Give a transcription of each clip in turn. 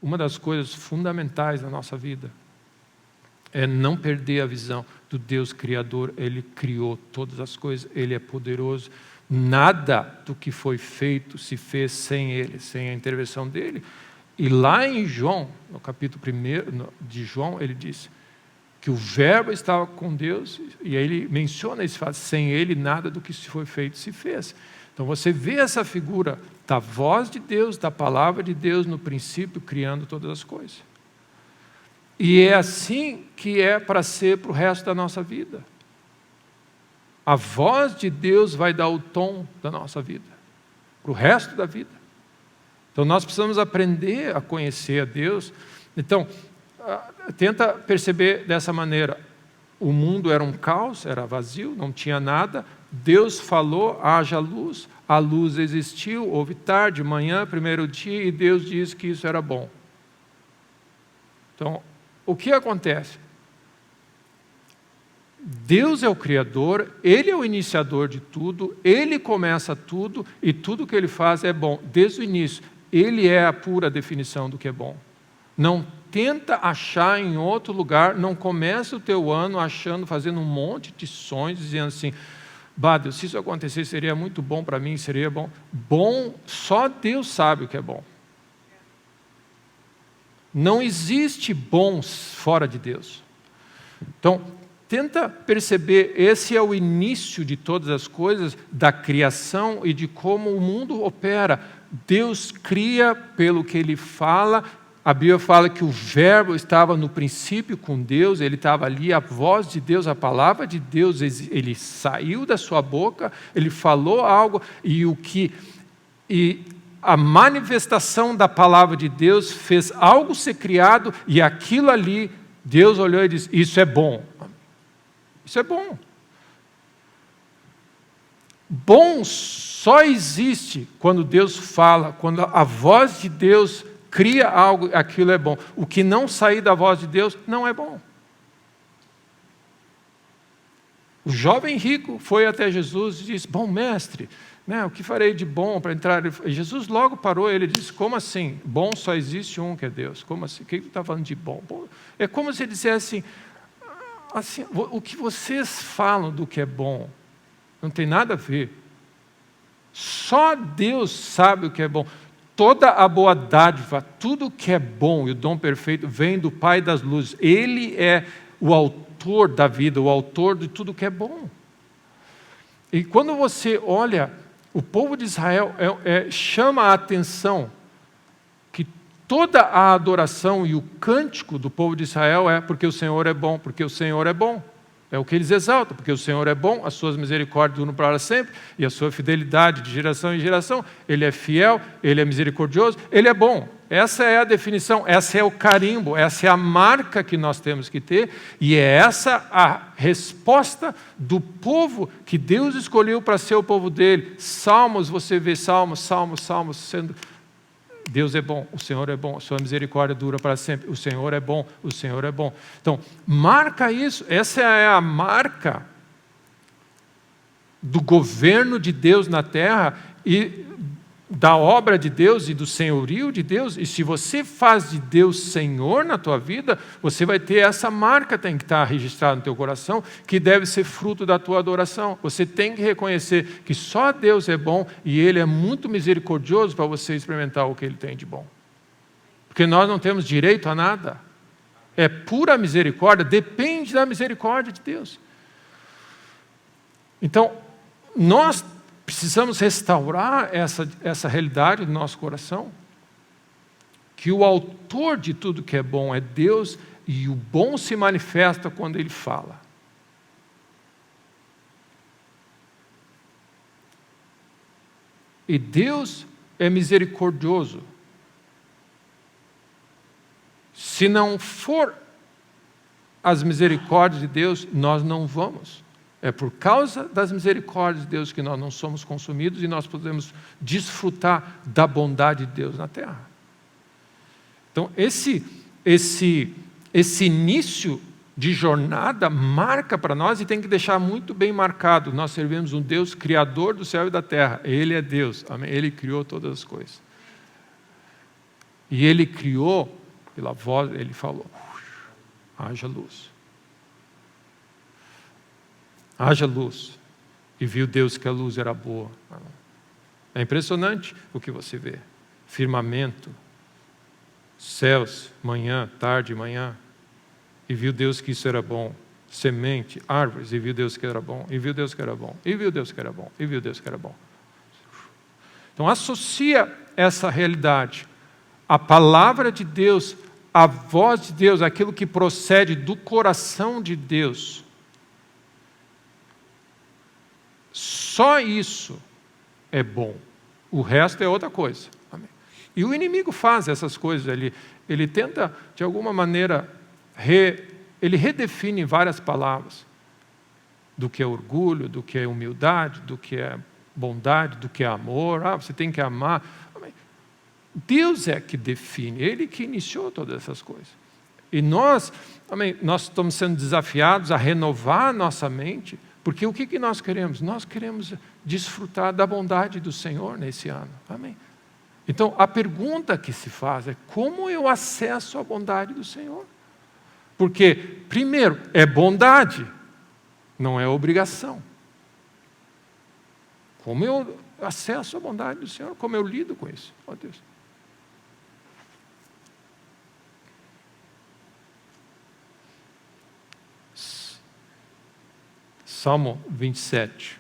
uma das coisas fundamentais da nossa vida é não perder a visão do Deus Criador. Ele criou todas as coisas, Ele é poderoso. Nada do que foi feito se fez sem Ele, sem a intervenção dEle. E lá em João, no capítulo 1 de João, ele diz que o Verbo estava com Deus, e aí ele menciona esse fato, sem Ele nada do que foi feito se fez. Então você vê essa figura da voz de Deus, da palavra de Deus no princípio, criando todas as coisas. E é assim que é para ser para o resto da nossa vida. A voz de Deus vai dar o tom da nossa vida, para o resto da vida. Então nós precisamos aprender a conhecer a Deus. Então, tenta perceber dessa maneira. O mundo era um caos, era vazio, não tinha nada. Deus falou, haja luz. A luz existiu, houve tarde, manhã, primeiro dia, e Deus disse que isso era bom. Então, o que acontece? Deus é o Criador, Ele é o iniciador de tudo, Ele começa tudo, e tudo que Ele faz é bom. Desde o início, Ele é a pura definição do que é bom. Não tenta achar em outro lugar, não começa o teu ano fazendo um monte de sonhos, dizendo assim, Deus, se isso acontecer, seria muito bom para mim, seria bom. Bom, só Deus sabe o que é bom. Não existe bons fora de Deus. Então, tenta perceber, esse é o início de todas as coisas, da criação e de como o mundo opera. Deus cria pelo que Ele fala. A Bíblia fala que o Verbo estava no princípio com Deus, Ele estava ali, a voz de Deus, a palavra de Deus, Ele saiu da sua boca, Ele falou algo, e a manifestação da palavra de Deus fez algo ser criado, e aquilo ali, Deus olhou e disse, isso é bom. Isso é bom. Bom só existe quando Deus fala, quando a voz de Deus cria algo, aquilo é bom. O que não sair da voz de Deus não é bom. O jovem rico foi até Jesus e disse, bom mestre, o que farei de bom para entrar? E Jesus logo parou, ele disse, como assim? Bom só existe um que é Deus. Como assim? O que você está falando de bom? É como se ele dissesse assim, o que vocês falam do que é bom não tem nada a ver. Só Deus sabe o que é bom. Toda a boa dádiva, tudo que é bom e o dom perfeito vem do Pai das luzes. Ele é o autor da vida, o autor de tudo que é bom. E quando você olha, o povo de Israel chama a atenção que toda a adoração e o cântico do povo de Israel é porque o Senhor é bom, porque o Senhor é bom. É o que eles exaltam, porque o Senhor é bom, as suas misericórdias duram para sempre, e a sua fidelidade de geração em geração. Ele é fiel, Ele é misericordioso, Ele é bom. Essa é a definição, essa é o carimbo, essa é a marca que nós temos que ter, e é essa a resposta do povo que Deus escolheu para ser o povo dele. Salmos, você vê salmos sendo... Deus é bom, o Senhor é bom, a sua misericórdia dura para sempre, o Senhor é bom, o Senhor é bom. Então, marca isso, essa é a marca do governo de Deus na terra e da obra de Deus e do senhorio de Deus. E se você faz de Deus Senhor na tua vida, você vai ter essa marca, tem que estar registrada no teu coração, que deve ser fruto da tua adoração. Você tem que reconhecer que só Deus é bom e Ele é muito misericordioso para você experimentar o que Ele tem de bom. Porque nós não temos direito a nada. É pura misericórdia, depende da misericórdia de Deus. Então, nós precisamos restaurar essa realidade do nosso coração, que o autor de tudo que é bom é Deus, e o bom se manifesta quando Ele fala. E Deus é misericordioso. Se não for as misericórdias de Deus, nós não vamos. É por causa das misericórdias de Deus que nós não somos consumidos e nós podemos desfrutar da bondade de Deus na terra. Então, esse início de jornada marca para nós e tem que deixar muito bem marcado. Nós servimos um Deus criador do céu e da terra. Ele é Deus. Amém? Ele criou todas as coisas. E Ele criou, pela voz, Ele falou, haja luz. Haja luz. E viu Deus que a luz era boa. É impressionante o que você vê. Firmamento, céus, manhã, tarde, manhã. E viu Deus que isso era bom. Semente, árvores, e viu Deus que era bom. E viu Deus que era bom. E viu Deus que era bom. E viu Deus que era bom. Então associa essa realidade. A palavra de Deus, a voz de Deus, aquilo que procede do coração de Deus. Só isso é bom. O resto é outra coisa. Amém. E o inimigo faz essas coisas ali. Ele tenta, de alguma maneira, ele redefine várias palavras. Do que é orgulho, do que é humildade, do que é bondade, do que é amor. Você tem que amar. Amém. Deus é que define. Ele que iniciou todas essas coisas. E nós estamos sendo desafiados a renovar a nossa mente. Porque o que nós queremos? Nós queremos desfrutar da bondade do Senhor nesse ano. Amém? Então, a pergunta que se faz é: como eu acesso a bondade do Senhor? Porque, primeiro, é bondade, não é obrigação. Como eu acesso a bondade do Senhor? Como eu lido com isso? Oh, Deus. Salmo 27.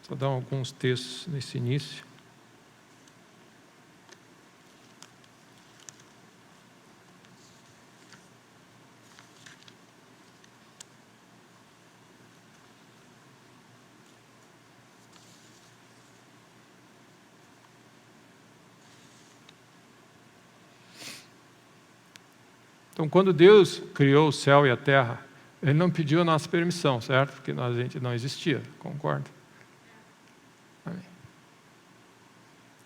Vou dar alguns textos nesse início. Então, quando Deus criou o céu e a terra, Ele não pediu a nossa permissão, certo? Porque a gente não existia, concorda? Amém.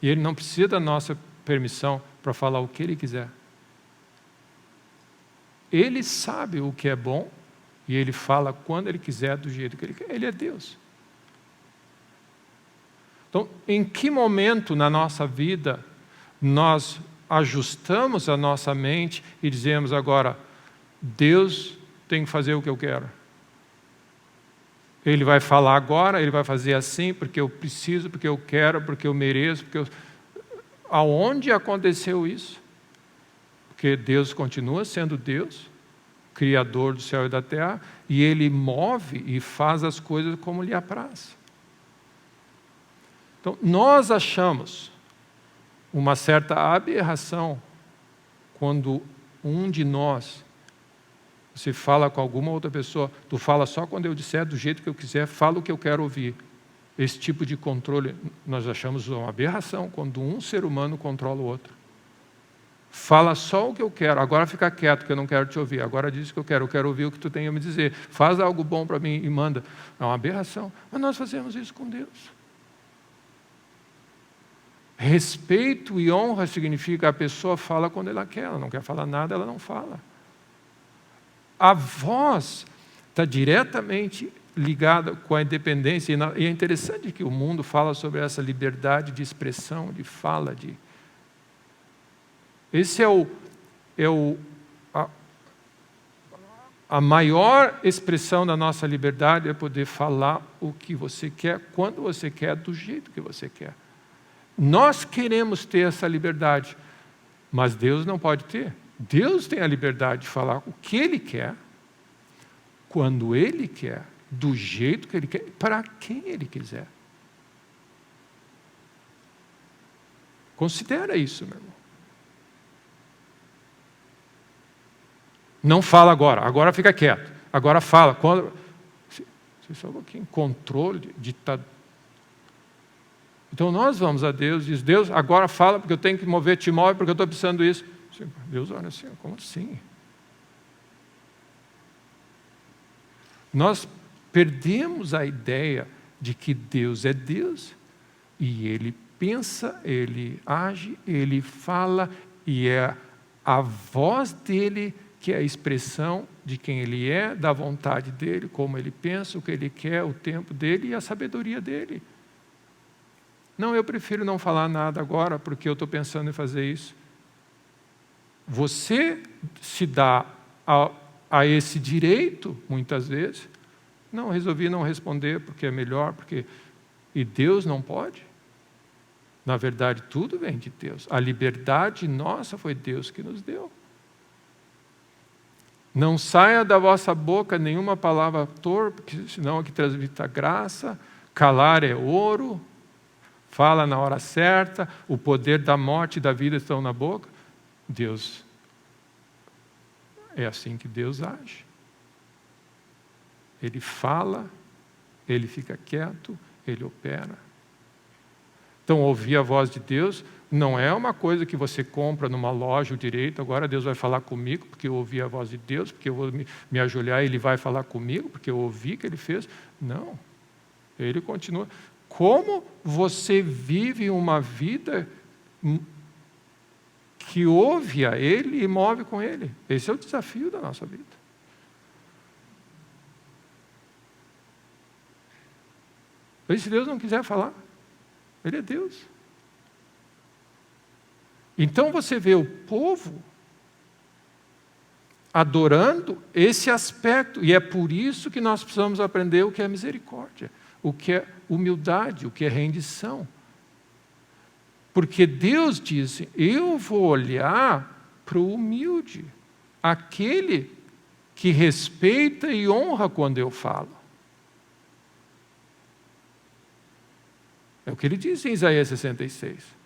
E Ele não precisa da nossa permissão para falar o que Ele quiser. Ele sabe o que é bom e Ele fala quando Ele quiser, do jeito que Ele quer. Ele é Deus. Então, em que momento na nossa vida nós ajustamos a nossa mente e dizemos agora, Deus tem que fazer o que eu quero. Ele vai falar agora, Ele vai fazer assim, porque eu preciso, porque eu quero, porque eu mereço, Aonde aconteceu isso? Porque Deus continua sendo Deus, Criador do céu e da terra, e Ele move e faz as coisas como lhe apraz. Então, nós achamos uma certa aberração quando um de nós, você fala com alguma outra pessoa, tu fala só quando eu disser do jeito que eu quiser, fala o que eu quero ouvir. Esse tipo de controle, nós achamos uma aberração quando um ser humano controla o outro. Fala só o que eu quero, agora fica quieto que eu não quero te ouvir, agora diz o que eu quero ouvir o que tu tem a me dizer, faz algo bom para mim e manda. É uma aberração, mas nós fazemos isso com Deus. Respeito e honra significa a pessoa fala quando ela quer, ela não quer falar nada, ela não fala. A voz está diretamente ligada com a independência, e é interessante que o mundo fala sobre essa liberdade de expressão, de fala, Esse a maior expressão da nossa liberdade é poder falar o que você quer, quando você quer, do jeito que você quer. Nós queremos ter essa liberdade, mas Deus não pode ter. Deus tem a liberdade de falar o que Ele quer, quando Ele quer, do jeito que Ele quer, para quem Ele quiser. Considera isso, meu irmão. Não fala agora fica quieto. Agora fala. Você sabe o que? Controle, ditador. Então nós vamos a Deus e diz, Deus, agora fala porque eu tenho que mover, te move porque eu estou precisando disso. Deus olha assim, como assim? Nós perdemos a ideia de que Deus é Deus e Ele pensa, Ele age, Ele fala e é a voz dEle que é a expressão de quem Ele é, da vontade dEle, como Ele pensa, o que Ele quer, o tempo dEle e a sabedoria dEle. Não, eu prefiro não falar nada agora porque eu estou pensando em fazer isso. você se dá a esse direito, muitas vezes. Não, resolvi não responder porque é melhor, porque... E Deus não pode? Na verdade, tudo vem de Deus. A liberdade nossa foi Deus que nos deu. Não saia da vossa boca nenhuma palavra torpe, senão a que transmita graça. Calar é ouro. Fala na hora certa. O poder da morte e da vida estão na boca. Deus, é assim que Deus age. Ele fala, Ele fica quieto, Ele opera. Então, ouvir a voz de Deus não é uma coisa que você compra numa loja o direito, agora Deus vai falar comigo, porque eu ouvi a voz de Deus, porque eu vou me ajoelhar e Ele vai falar comigo, porque eu ouvi que Ele fez. Não. Ele continua. Como você vive uma vida que ouve a Ele e move com Ele? Esse é o desafio da nossa vida. E se Deus não quiser falar, Ele é Deus. Então você vê o povo adorando esse aspecto, e é por isso que nós precisamos aprender o que é misericórdia, o que é humildade, o que é rendição. Porque Deus disse, eu vou olhar para o humilde, aquele que respeita e honra quando eu falo. É o que ele diz em Isaías 66.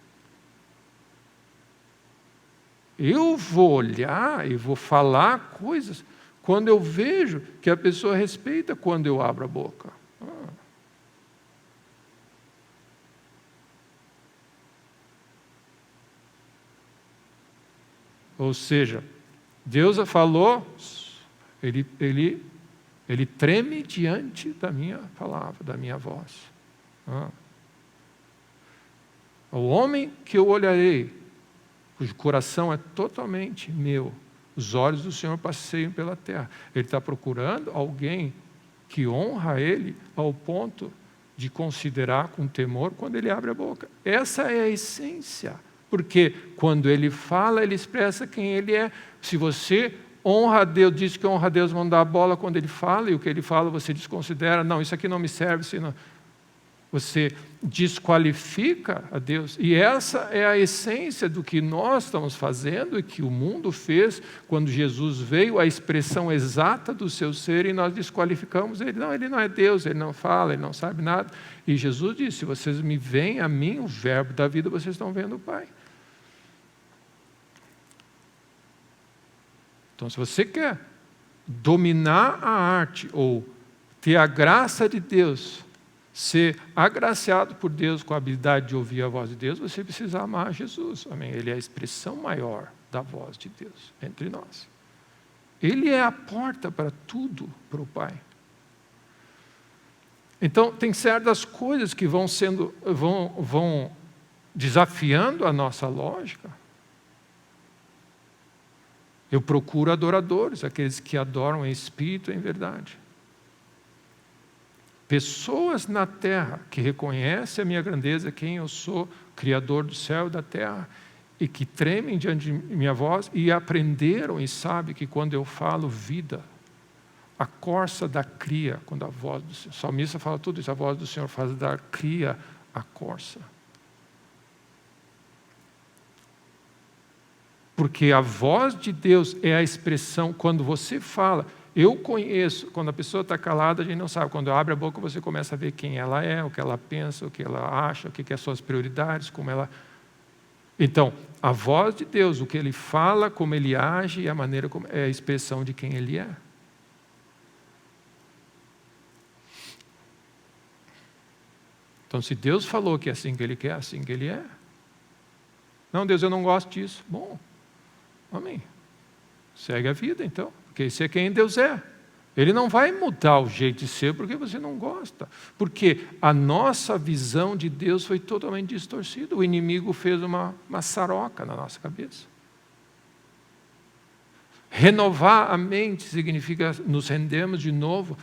Eu vou olhar e vou falar coisas quando eu vejo que a pessoa respeita quando eu abro a boca. Ou seja, Deus falou, ele treme diante da minha palavra, da minha voz. O homem que eu olharei, cujo coração é totalmente meu, os olhos do Senhor passeiam pela terra. Ele está procurando alguém que honra Ele ao ponto de considerar com temor quando Ele abre a boca. Essa é a essência. Porque quando Ele fala, Ele expressa quem Ele é. Se você honra a Deus, diz que honra a Deus, vão dar a bola quando Ele fala, e o que Ele fala você desconsidera, não, isso aqui não me serve, senão... Você desqualifica a Deus. E essa é a essência do que nós estamos fazendo e que o mundo fez quando Jesus veio, a expressão exata do seu ser, e nós desqualificamos ele. Não, ele não é Deus, ele não fala, ele não sabe nada. E Jesus disse, se vocês me veem a mim, o verbo da vida, vocês estão vendo o Pai. Então, se você quer dominar a arte ou ter a graça de Deus, ser agraciado por Deus com a habilidade de ouvir a voz de Deus, você precisa amar Jesus. Amém? Ele é a expressão maior da voz de Deus entre nós. Ele é a porta para tudo para o Pai. Então, tem certas coisas que vão desafiando a nossa lógica. Eu procuro adoradores, aqueles que adoram em espírito e em verdade. Pessoas na terra que reconhecem a minha grandeza, quem eu sou, Criador do céu e da terra, e que tremem diante de minha voz e aprenderam e sabem que quando eu falo vida, a corça da cria, quando a voz do Senhor, o salmista fala tudo isso, a voz do Senhor faz dar cria a corça. Porque a voz de Deus é a expressão, quando você fala... Eu conheço, quando a pessoa está calada, a gente não sabe. Quando abre a boca, você começa a ver quem ela é, o que ela pensa, o que ela acha, o que são as prioridades, como ela... Então, a voz de Deus, o que Ele fala, como Ele age, e a maneira como é a expressão de quem Ele é. Então, se Deus falou que é assim que Ele quer, é assim que Ele é. Não, Deus, eu não gosto disso. Bom, amém. Segue a vida, então. Porque esse é quem Deus é. Ele não vai mudar o jeito de ser porque você não gosta. Porque a nossa visão de Deus foi totalmente distorcida. O inimigo fez uma maçaroca na nossa cabeça. Renovar a mente significa nos rendermos de novo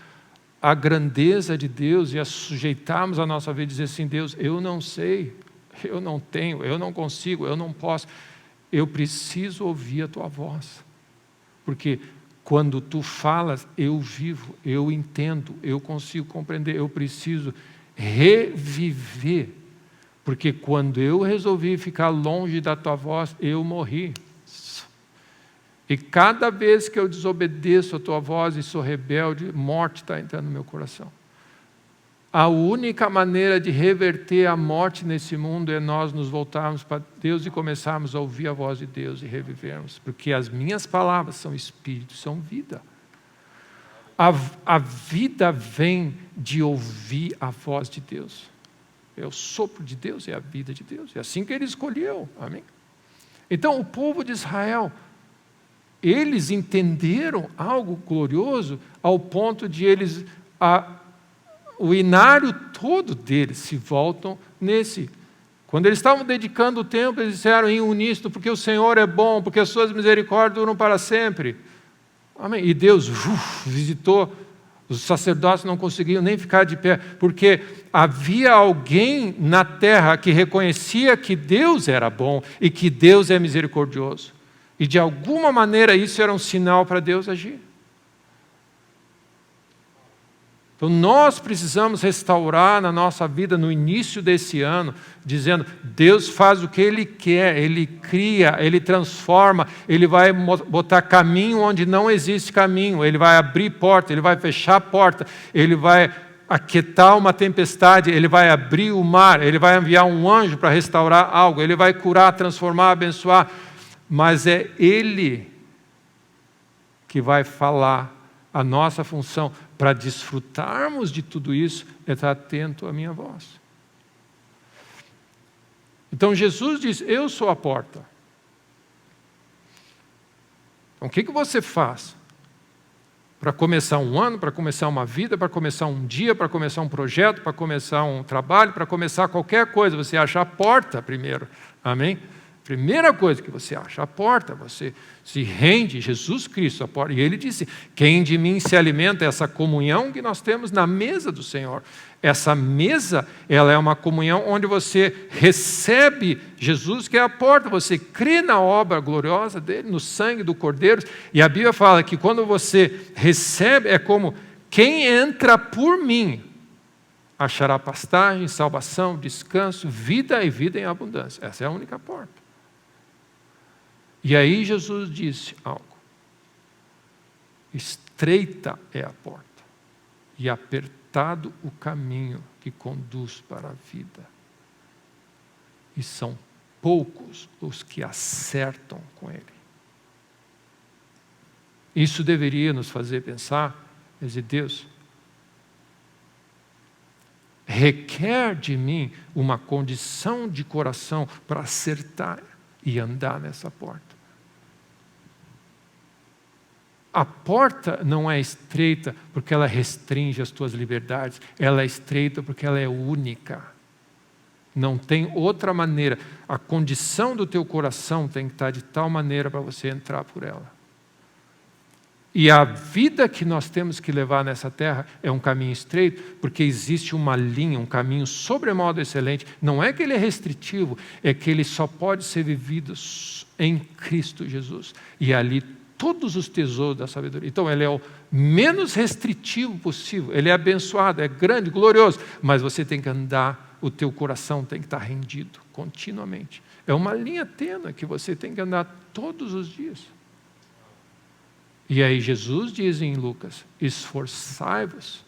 à grandeza de Deus e a sujeitarmos a nossa vida e dizer assim, Deus, eu não sei, eu não tenho, eu não consigo, eu não posso. eu preciso ouvir a tua voz. Porque quando tu falas, eu vivo, eu entendo, eu consigo compreender, eu preciso reviver. Porque quando eu resolvi ficar longe da tua voz, eu morri. E cada vez que eu desobedeço a tua voz e sou rebelde, morte está entrando no meu coração. A única maneira de reverter a morte nesse mundo é nós nos voltarmos para Deus e começarmos a ouvir a voz de Deus e revivermos. Porque as minhas palavras são espírito, são vida. A vida vem de ouvir a voz de Deus. É o sopro de Deus, é a vida de Deus. É assim que Ele escolheu. Amém? Então, o povo de Israel, eles entenderam algo glorioso ao ponto de eles... o inário todo deles se voltam nesse. Quando eles estavam dedicando o tempo, eles disseram em uníssono, porque o Senhor é bom, porque as suas misericórdias duram para sempre. Amém. E Deus visitou, os sacerdotes não conseguiam nem ficar de pé, porque havia alguém na terra que reconhecia que Deus era bom e que Deus é misericordioso. E de alguma maneira isso era um sinal para Deus agir. Então nós precisamos restaurar na nossa vida no início desse ano, dizendo, Deus faz o que Ele quer, Ele cria, Ele transforma, Ele vai botar caminho onde não existe caminho, Ele vai abrir porta, Ele vai fechar a porta, Ele vai aquietar uma tempestade, Ele vai abrir o mar, Ele vai enviar um anjo para restaurar algo, Ele vai curar, transformar, abençoar, mas é Ele que vai falar. A nossa função para desfrutarmos de tudo isso é estar atento à minha voz. Então Jesus diz, eu sou a porta. Então o que você faz? Para começar um ano, para começar uma vida, para começar um dia, para começar um projeto, para começar um trabalho, para começar qualquer coisa, você acha a porta primeiro. Amém? Primeira coisa que você acha, a porta, você se rende, Jesus Cristo, a porta. E Ele disse, quem de mim se alimenta, essa comunhão que nós temos na mesa do Senhor. Essa mesa, ela é uma comunhão onde você recebe Jesus, que é a porta, você crê na obra gloriosa dEle, no sangue do Cordeiro, e a Bíblia fala que quando você recebe, é como quem entra por mim, achará pastagem, salvação, descanso, vida e vida em abundância. Essa é a única porta. E aí Jesus disse algo. Estreita é a porta e apertado o caminho que conduz para a vida. E são poucos os que acertam com ele. Isso deveria nos fazer pensar, dizer, Deus, requer de mim uma condição de coração para acertar e andar nessa porta. A porta não é estreita porque ela restringe as tuas liberdades, ela é estreita porque ela é única. Não tem outra maneira. A condição do teu coração tem que estar de tal maneira para você entrar por ela. E a vida que nós temos que levar nessa terra é um caminho estreito, porque existe uma linha, um caminho sobremodo excelente. Não é que ele é restritivo, é que ele só pode ser vivido em Cristo Jesus. E ali todos os tesouros da sabedoria. Então ele é o menos restritivo possível. Ele é abençoado, é grande, glorioso. Mas você tem que andar, o teu coração tem que estar rendido continuamente. É uma linha tênue que você tem que andar todos os dias. E aí Jesus diz em Lucas, esforçai-vos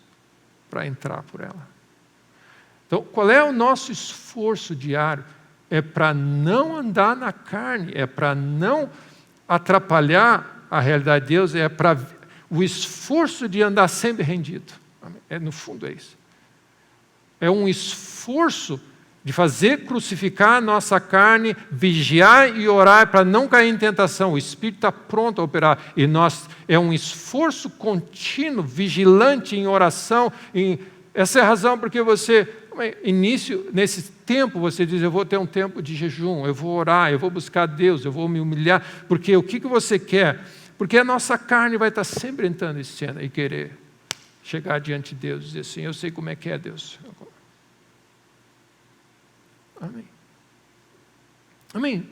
para entrar por ela. Então, qual é o nosso esforço diário? É para não andar na carne, é para não atrapalhar a realidade de Deus, é para o esforço de andar sempre rendido. No fundo é isso. É um esforço de fazer crucificar a nossa carne, vigiar e orar para não cair em tentação. O Espírito está pronto a operar. E é um esforço contínuo, vigilante em oração. Essa é a razão porque você, nesse tempo, você diz, eu vou ter um tempo de jejum, eu vou orar, eu vou buscar Deus, eu vou me humilhar. Porque o que você quer? Porque a nossa carne vai estar sempre entrando em cena e querer chegar diante de Deus e dizer assim, eu sei como é que é, Deus. Amém. Amém.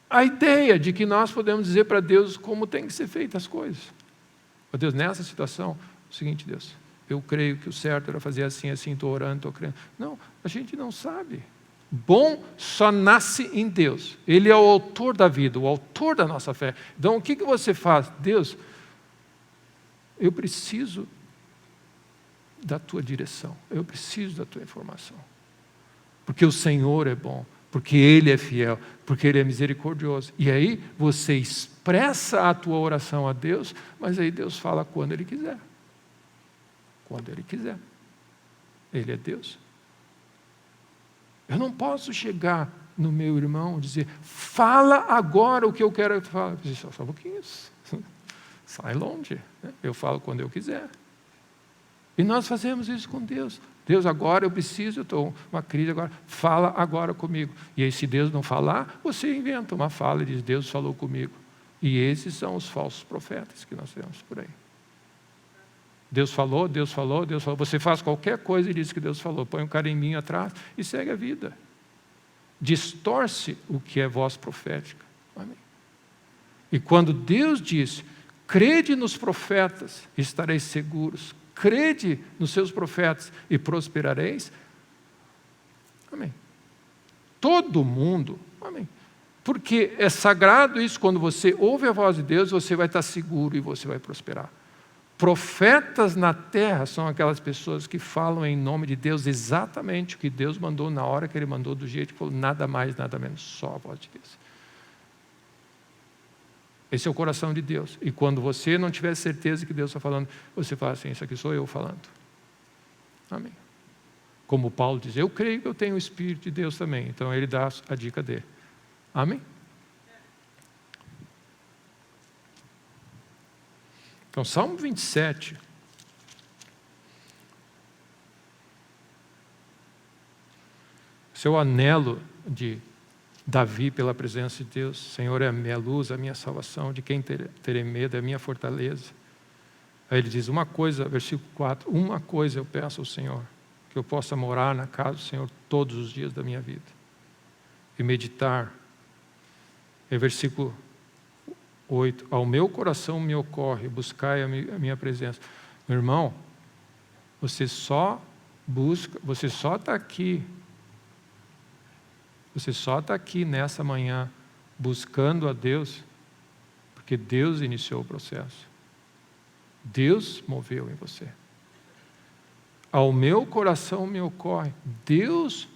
a ideia de que nós podemos dizer para Deus como tem que ser feitas as coisas. Ó Deus, nessa situação, é o seguinte, Deus, eu creio que o certo era fazer assim, assim, estou orando, estou crendo. Não, a gente não sabe. Bom só nasce em Deus. Ele é o autor da vida, o autor da nossa fé. Então, o que você faz? Deus, eu preciso da tua direção, eu preciso da tua informação. Porque o Senhor é bom, porque Ele é fiel, porque Ele é misericordioso. E aí você expressa a tua oração a Deus, mas aí Deus fala quando Ele quiser. Quando Ele quiser. Ele é Deus. Eu não posso chegar no meu irmão e dizer, fala agora o que eu quero que fale. Só um pouquinho. Sai longe. Eu falo quando eu quiser. E nós fazemos isso com Deus. Deus, agora eu preciso, eu estou uma crise agora, fala agora comigo. E aí, se Deus não falar, você inventa uma fala e diz, Deus falou comigo. E esses são os falsos profetas que nós temos por aí. Deus falou, Deus falou, Deus falou. Você faz qualquer coisa e diz que Deus falou. Põe um carimbinho atrás e segue a vida. Distorce o que é voz profética. Amém. E quando Deus diz, crede nos profetas, estareis seguros. Crede nos seus profetas e prosperareis. Amém. Todo mundo, amém. Porque é sagrado isso, quando você ouve a voz de Deus, você vai estar seguro e você vai prosperar. Profetas na terra são aquelas pessoas que falam em nome de Deus exatamente o que Deus mandou na hora que Ele mandou, do jeito que falou, nada mais, nada menos, só a voz de Deus. Esse é o coração de Deus. E quando você não tiver certeza que Deus está falando, você fala assim, isso aqui sou eu falando. Amém. Como Paulo diz, eu creio que eu tenho o Espírito de Deus também. Então ele dá a dica dele. Amém? Então, Salmo 27. Seu anelo de Davi pela presença de Deus. Senhor é a minha luz, a minha salvação, de quem terei medo, é a minha fortaleza. Aí ele diz uma coisa, versículo 4, uma coisa eu peço ao Senhor, que eu possa morar na casa do Senhor todos os dias da minha vida e meditar. É versículo 8, ao meu coração me ocorre, buscai a minha presença. Meu irmão, você só busca, você só está aqui. Você só está aqui nessa manhã buscando a Deus, porque Deus iniciou o processo. Deus moveu em você. Ao meu coração me ocorre. Deus,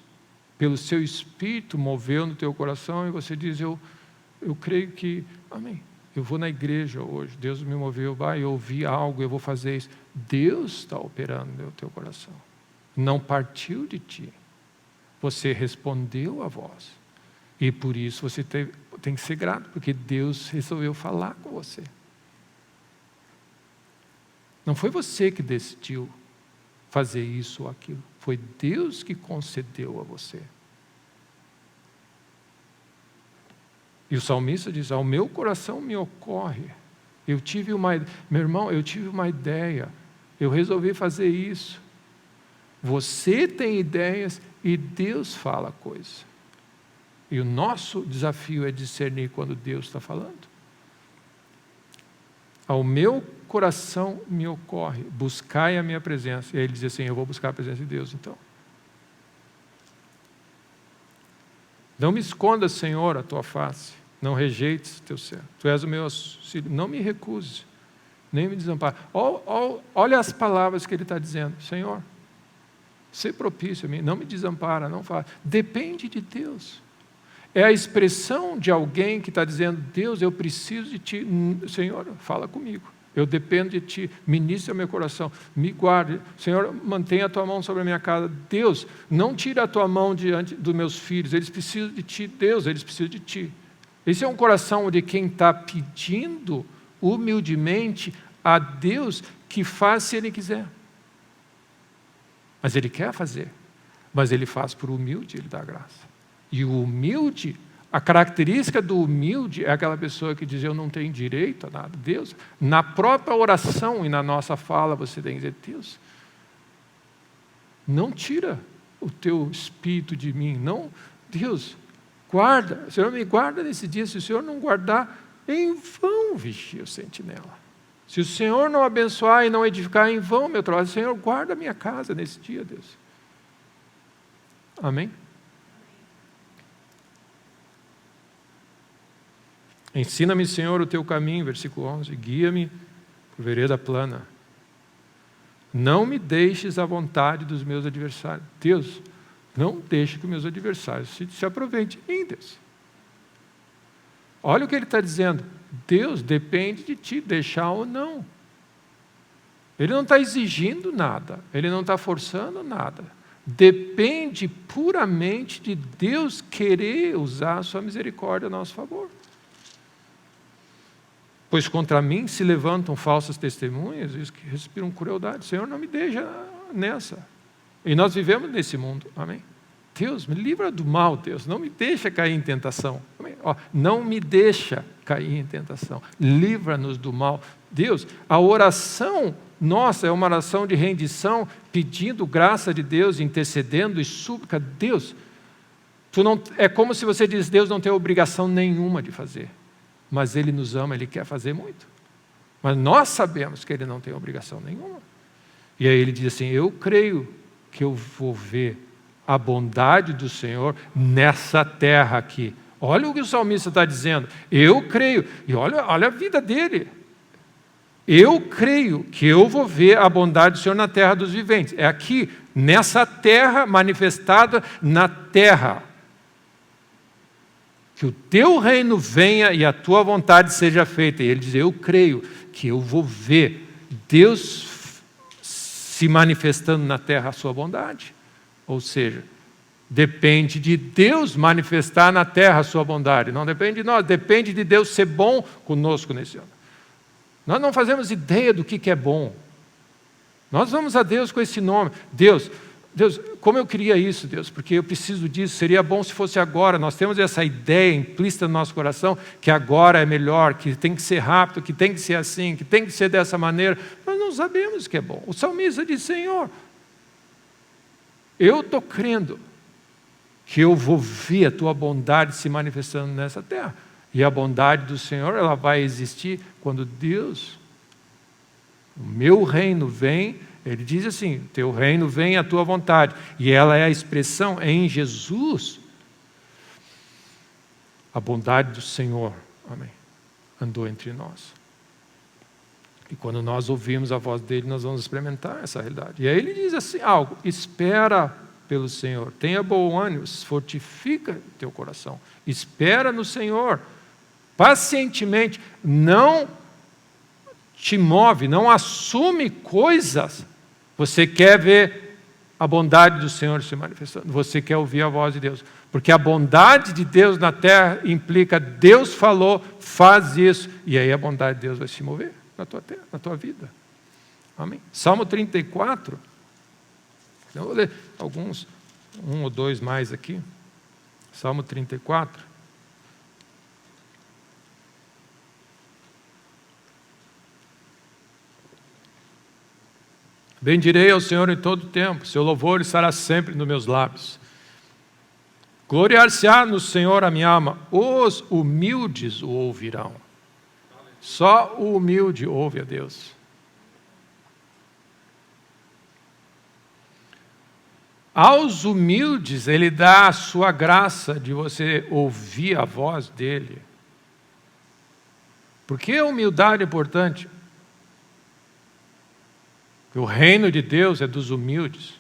pelo seu Espírito, moveu no teu coração e você diz, eu creio que, amém, eu vou na igreja hoje, Deus me moveu, eu ouvi algo, eu vou fazer isso. Deus está operando no teu coração. Não partiu de ti. Você respondeu a voz. E por isso você tem que ser grato, porque Deus resolveu falar com você. Não foi você que decidiu fazer isso ou aquilo. Foi Deus que concedeu a você. E o salmista diz, ao meu coração me ocorre. Meu irmão, eu tive uma ideia. Eu resolvi fazer isso. Você tem ideias e Deus fala coisa. E o nosso desafio é discernir quando Deus está falando. Ao meu coração me ocorre, buscai a minha presença. E aí ele diz assim, eu vou buscar a presença de Deus então. Não me escondas, Senhor, a tua face. Não rejeites teu servo. Tu és o meu auxílio. Não me recuses, nem me desampare. Olha as palavras que ele está dizendo. Senhor, ser propício a mim, não me desampara, não faz. Depende de Deus. É a expressão de alguém que está dizendo, Deus, eu preciso de Ti. Senhor, fala comigo. Eu dependo de Ti. Ministra meu coração. Me guarde. Senhor, mantenha a Tua mão sobre a minha casa. Deus, não tira a Tua mão diante dos meus filhos. Eles precisam de Ti. Deus, eles precisam de Ti. Esse é um coração de quem está pedindo humildemente a Deus que faz se Ele quiser. Mas Ele quer fazer. Mas Ele faz por humilde, Ele dá graça. E o humilde, a característica do humilde é aquela pessoa que diz, eu não tenho direito a nada. Deus, na própria oração e na nossa fala, você tem que dizer, Deus, não tira o teu espírito de mim. Não, Deus, Guarda, o Senhor me guarda nesse dia. Se o Senhor não guardar, em vão vigia o sentinela. Se o Senhor não abençoar e não edificar, em vão meu trabalho. Senhor, guarda a minha casa nesse dia, Deus. Amém? Ensina-me, Senhor, o teu caminho, versículo 11. Guia-me por vereda plana. Não me deixes à vontade dos meus adversários. Deus, não deixe que meus adversários se aproveitem em Deus. Olha o que ele está dizendo. Deus depende de ti, deixar ou não. Ele não está exigindo nada. Ele não está forçando nada. Depende puramente de Deus querer usar a sua misericórdia a nosso favor. Pois contra mim se levantam falsas testemunhas e que respiram crueldade. Senhor, não me deixa nessa. E nós vivemos nesse mundo. Amém? Deus, me livra do mal, Deus. Não me deixa cair em tentação. Amém? Não me deixa cair em tentação. Livra-nos do mal. Deus, a oração nossa é uma oração de rendição, pedindo graça de Deus, intercedendo e súplica. Deus, é como se você diz, Deus não tem obrigação nenhuma de fazer. Mas Ele nos ama, Ele quer fazer muito. Mas nós sabemos que Ele não tem obrigação nenhuma. E aí Ele diz assim, eu creio que eu vou ver a bondade do Senhor nessa terra aqui. Olha o que o salmista está dizendo. Eu creio. E olha a vida dele. Eu creio que eu vou ver a bondade do Senhor na terra dos viventes. É aqui, nessa terra, manifestada na terra. Que o teu reino venha e a tua vontade seja feita. E ele diz, eu creio que eu vou ver Deus se manifestando na terra a sua bondade. Ou seja, depende de Deus manifestar na terra a sua bondade. Não depende de nós, depende de Deus ser bom conosco nesse ano. Nós não fazemos ideia do que é bom. Nós vamos a Deus com esse nome. Deus, como eu queria isso, Deus, porque eu preciso disso, seria bom se fosse agora. Nós temos essa ideia implícita no nosso coração, que agora é melhor, que tem que ser rápido, que tem que ser assim, que tem que ser dessa maneira. Nós não sabemos o que é bom. O salmista diz, Senhor, eu estou crendo que eu vou ver a tua bondade se manifestando nessa terra. E a bondade do Senhor, ela vai existir quando Deus, o meu reino vem. Ele diz assim, teu reino vem a tua vontade. E ela é a expressão em Jesus. A bondade do Senhor, amém, andou entre nós. E quando nós ouvimos a voz dele, nós vamos experimentar essa realidade. E aí ele diz assim algo, espera pelo Senhor, tenha bom ânimo, fortifica teu coração. Espera no Senhor, pacientemente, não te move, não assume coisas. Você quer ver a bondade do Senhor se manifestando, você quer ouvir a voz de Deus, porque a bondade de Deus na terra implica, Deus falou, faz isso, e aí a bondade de Deus vai se mover na tua terra, na tua vida. Amém? Salmo 34, eu vou ler alguns, um ou dois mais aqui. Salmo 34. Bendirei ao Senhor em todo tempo, seu louvor estará sempre nos meus lábios. Gloriar-se-á no Senhor a minha alma, os humildes o ouvirão. Só o humilde ouve a Deus. Aos humildes Ele dá a sua graça de você ouvir a voz dEle. Por que a humildade é importante? O reino de Deus é dos humildes.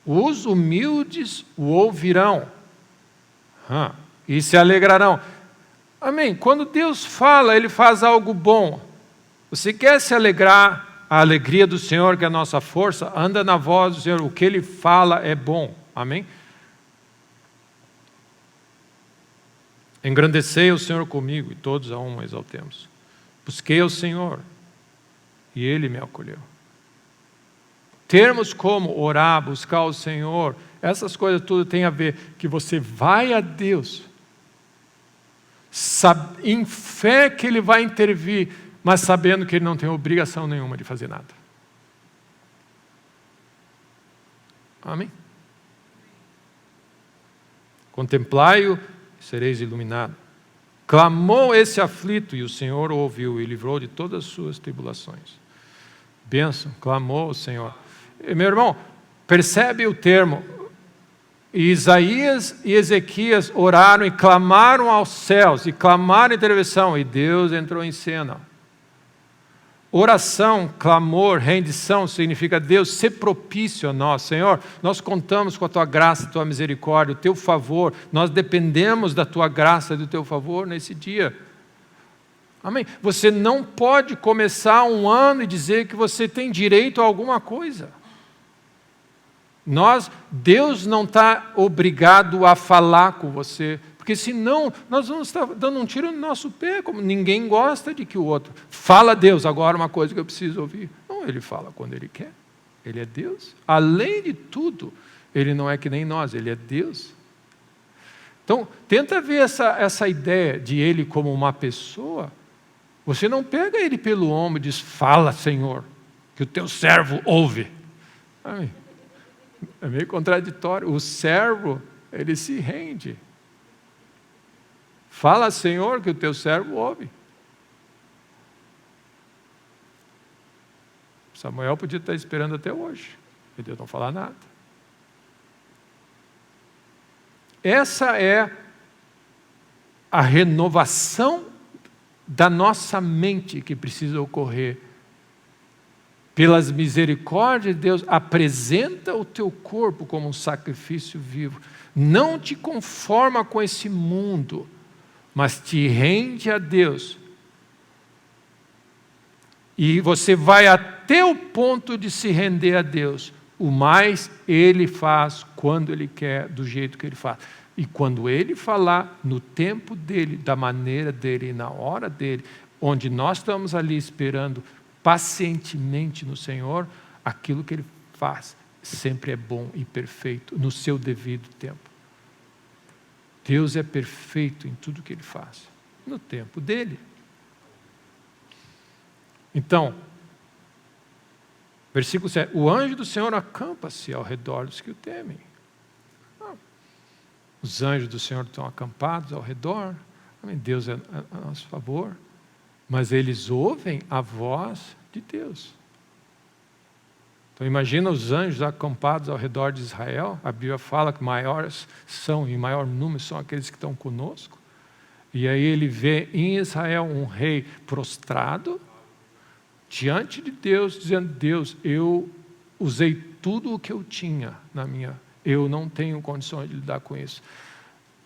Os humildes o ouvirão e se alegrarão. Amém? Quando Deus fala, Ele faz algo bom. Você quer se alegrar, a alegria do Senhor, que é a nossa força, anda na voz do Senhor. O que Ele fala é bom. Amém? Engrandecei o Senhor comigo, e todos a um exaltemos. Busquei ao Senhor, e Ele me acolheu. Termos como orar, buscar o Senhor, essas coisas tudo tem a ver que você vai a Deus, em fé que Ele vai intervir, mas sabendo que Ele não tem obrigação nenhuma de fazer nada. Amém? Contemplai-o e sereis iluminados. Clamou esse aflito e o Senhor o ouviu e livrou de todas as suas tribulações. Bênção, clamou o Senhor. E, meu irmão, percebe o termo. Isaías e Ezequias oraram e clamaram aos céus, e clamaram intervenção, e Deus entrou em cena. Oração, clamor, rendição significa Deus ser propício a nós. Senhor, nós contamos com a Tua graça, a Tua misericórdia, o Teu favor. Nós dependemos da Tua graça e do Teu favor nesse dia. Amém? Você não pode começar um ano e dizer que você tem direito a alguma coisa. Deus não está obrigado a falar com você, porque senão nós vamos estar dando um tiro no nosso pé, como ninguém gosta de que o outro fala a Deus, agora uma coisa que eu preciso ouvir. Não, Ele fala quando Ele quer, Ele é Deus. Além de tudo, Ele não é que nem nós, Ele é Deus. Então, tenta ver essa ideia de Ele como uma pessoa. Você não pega Ele pelo ombro e diz, fala, Senhor, que o teu servo ouve. Amém. É meio contraditório. O servo, ele se rende. Fala, Senhor, que o teu servo ouve. Samuel podia estar esperando até hoje, e Deus não falar nada. Essa é a renovação da nossa mente que precisa ocorrer. Pelas misericórdias de Deus, apresenta o teu corpo como um sacrifício vivo. Não te conforma com esse mundo, mas te rende a Deus. E você vai até o ponto de se render a Deus. O mais Ele faz quando Ele quer, do jeito que Ele faz. E quando Ele falar, no tempo dEle, da maneira dEle e na hora dEle, onde nós estamos ali esperando pacientemente no Senhor, aquilo que Ele faz sempre é bom e perfeito, no seu devido tempo. Deus é perfeito em tudo que Ele faz, no tempo dEle. Então, versículo 7, o anjo do Senhor acampa-se ao redor dos que o temem. Os anjos do Senhor estão acampados ao redor, Deus é a nosso favor. Mas eles ouvem a voz de Deus. Então imagina os anjos acampados ao redor de Israel. A Bíblia fala que maiores são, em maior número, são aqueles que estão conosco. E aí ele vê em Israel um rei prostrado, diante de Deus, dizendo, Deus, eu usei tudo o que eu tinha eu não tenho condições de lidar com isso.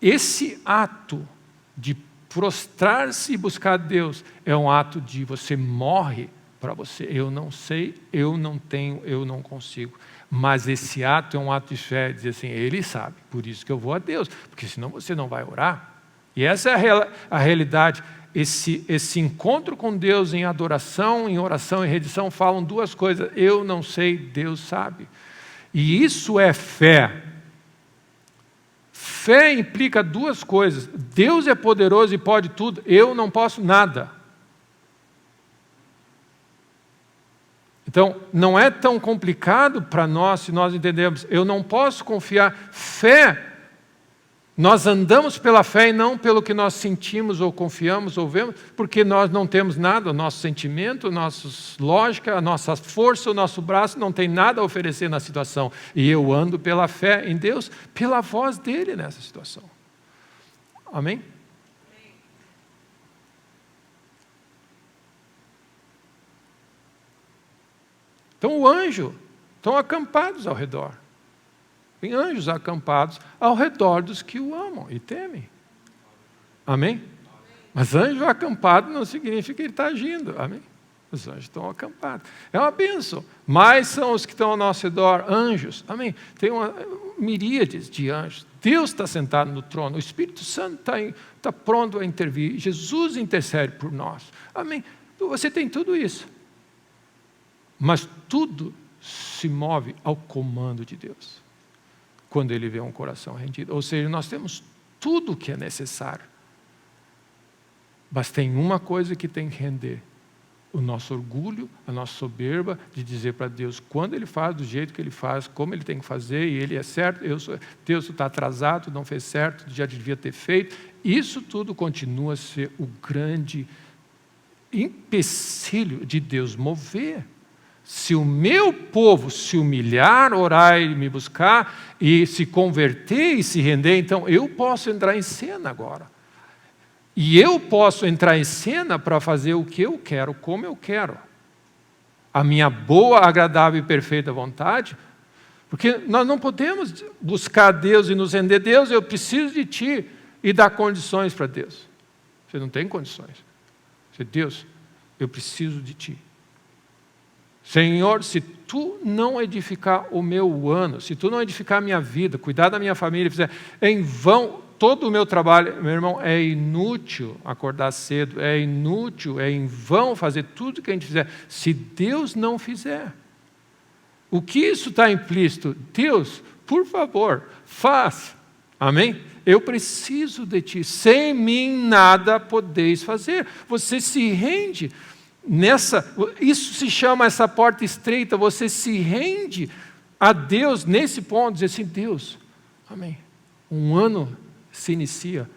Esse ato de prostrar-se e buscar Deus é um ato de você morre para você. Eu não sei, eu não tenho, eu não consigo. Mas esse ato é um ato de fé, dizer assim, Ele sabe, por isso que eu vou a Deus, porque senão você não vai orar. E essa é a realidade. Esse encontro com Deus em adoração, em oração e rendição falam duas coisas. Eu não sei, Deus sabe. E isso é fé. Fé implica duas coisas. Deus é poderoso e pode tudo. Eu não posso nada. Então, não é tão complicado para nós se nós entendemos. Eu não posso confiar. Fé, nós andamos pela fé e não pelo que nós sentimos ou confiamos ou vemos, porque nós não temos nada, o nosso sentimento, a nossa lógica, a nossa força, o nosso braço não tem nada a oferecer na situação. E eu ando pela fé em Deus, pela voz dEle nessa situação. Amém? Então o anjo, estão acampados ao redor. Tem anjos acampados ao redor dos que o amam e temem. Amém? Mas anjo acampado não significa que ele está agindo. Amém? Os anjos estão acampados. É uma bênção. Mais são os que estão ao nosso redor, anjos. Amém? Tem uma miríades de anjos. Deus está sentado no trono. O Espírito Santo está pronto a intervir. Jesus intercede por nós. Amém? Você tem tudo isso. Mas tudo se move ao comando de Deus. Quando Ele vê um coração rendido. Ou seja, nós temos tudo o que é necessário. Mas tem uma coisa que tem que render. o nosso orgulho, a nossa soberba de dizer para Deus quando Ele faz, do jeito que Ele faz, como Ele tem que fazer, e Ele é certo, Deus está atrasado, não fez certo, já devia ter feito. Isso tudo continua a ser o grande empecilho de Deus mover. Se o meu povo se humilhar, orar e me buscar, e se converter e se render, então eu posso entrar em cena agora. E eu posso entrar em cena para fazer o que eu quero, como eu quero. A minha boa, agradável e perfeita vontade, porque nós não podemos buscar Deus e nos render. Deus, eu preciso de Ti, e dar condições para Deus. Você não tem condições. Você, Deus, eu preciso de Ti. Senhor, se Tu não edificar o meu ano, se Tu não edificar a minha vida, cuidar da minha família, fizer em vão todo o meu trabalho, meu irmão, é inútil acordar cedo, é inútil, é em vão fazer tudo que a gente fizer, se Deus não fizer. O que isso está implícito? Deus, por favor, faz. Amém? Eu preciso de Ti, sem mim nada podeis fazer. Você se rende. Isso se chama essa porta estreita, você se rende a Deus nesse ponto, dizer assim, Deus, amém, um ano se inicia,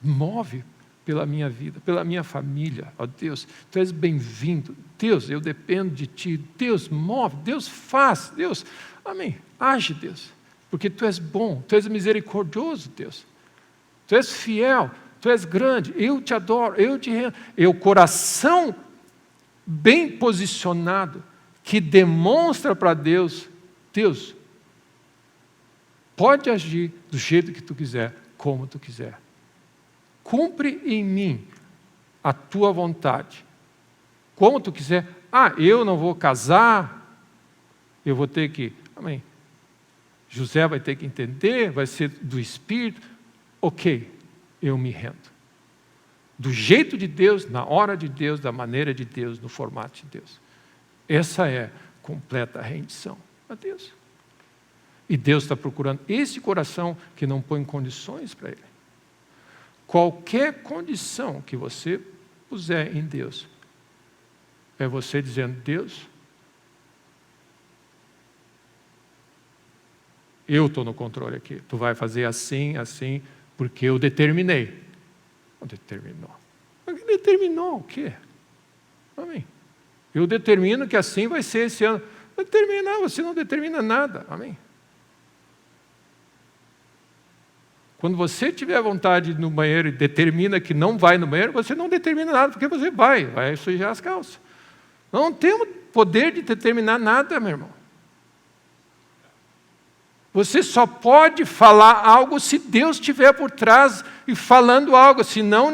move pela minha vida, pela minha família, ó Deus, Tu és bem-vindo, Deus, eu dependo de Ti, Deus move, Deus faz, Deus, amém, age Deus, porque Tu és bom, Tu és misericordioso Deus, Tu és fiel, Tu és grande, eu Te adoro, eu Te rendo, o coração bem posicionado, que demonstra para Deus, Deus, pode agir do jeito que Tu quiser, como Tu quiser. Cumpre em mim a Tua vontade. Como Tu quiser. Eu não vou casar, eu vou ter que, amém. José vai ter que entender, vai ser do Espírito. Ok, eu me rendo. Do jeito de Deus, na hora de Deus, da maneira de Deus, no formato de Deus. Essa é completa rendição a Deus. E Deus está procurando esse coração que não põe condições para Ele. Qualquer condição que você puser em Deus, é você dizendo, Deus, eu estou no controle aqui. Tu vai fazer assim, assim, porque eu determinei. Não determinou. Determinou o quê? Amém. Eu determino que assim vai ser esse ano. Determinar, você não determina nada. Amém. Quando você tiver vontade de ir no banheiro e determina que não vai no banheiro, você não determina nada, porque você vai sujar as calças. Não temos poder de determinar nada, meu irmão. Você só pode falar algo se Deus estiver por trás e falando algo, senão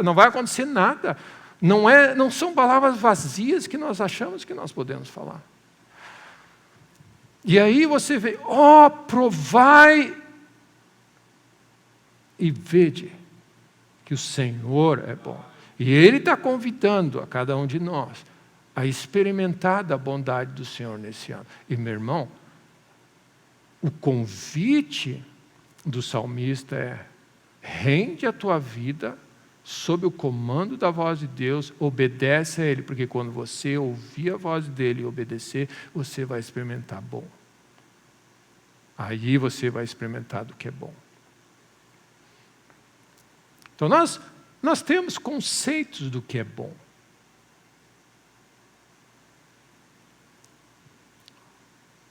não vai acontecer nada. Não são palavras vazias que nós achamos que nós podemos falar. E aí você vê, provai e vede que o Senhor é bom. E Ele está convidando a cada um de nós a experimentar da bondade do Senhor nesse ano. E meu irmão, o convite do salmista é: rende a tua vida sob o comando da voz de Deus, obedece a Ele, porque quando você ouvir a voz dEle e obedecer, você vai experimentar bom. Aí você vai experimentar do que é bom. Então nós temos conceitos do que é bom.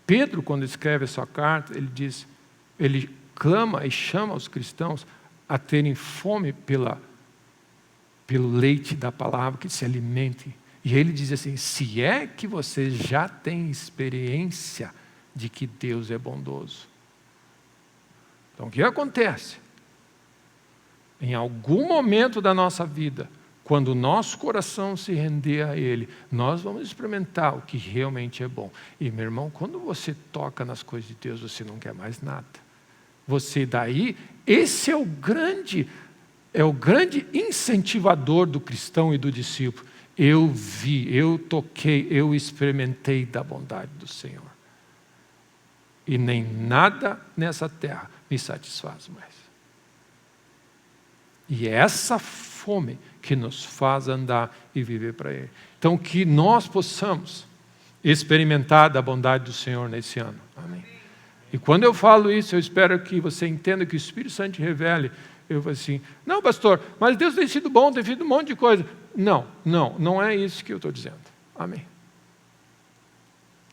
Pedro, quando escreve a sua carta, ele clama e chama os cristãos a terem fome pelo leite da palavra, que se alimente. E ele diz assim, se é que você já tem experiência de que Deus é bondoso. Então o que acontece? Em algum momento da nossa vida, quando o nosso coração se render a Ele, nós vamos experimentar o que realmente é bom. E, meu irmão, quando você toca nas coisas de Deus, você não quer mais nada. Esse é o grande incentivador do cristão e do discípulo. Eu vi, eu toquei, eu experimentei da bondade do Senhor. E nem nada nessa terra me satisfaz mais. E essa fome que nos faz andar e viver para Ele. Então, que nós possamos experimentar da bondade do Senhor nesse ano. Amém. E quando eu falo isso, eu espero que você entenda que o Espírito Santo te revele. Eu falo assim, não, pastor, mas Deus tem sido bom, tem feito um monte de coisa. Não é isso que eu estou dizendo. Amém.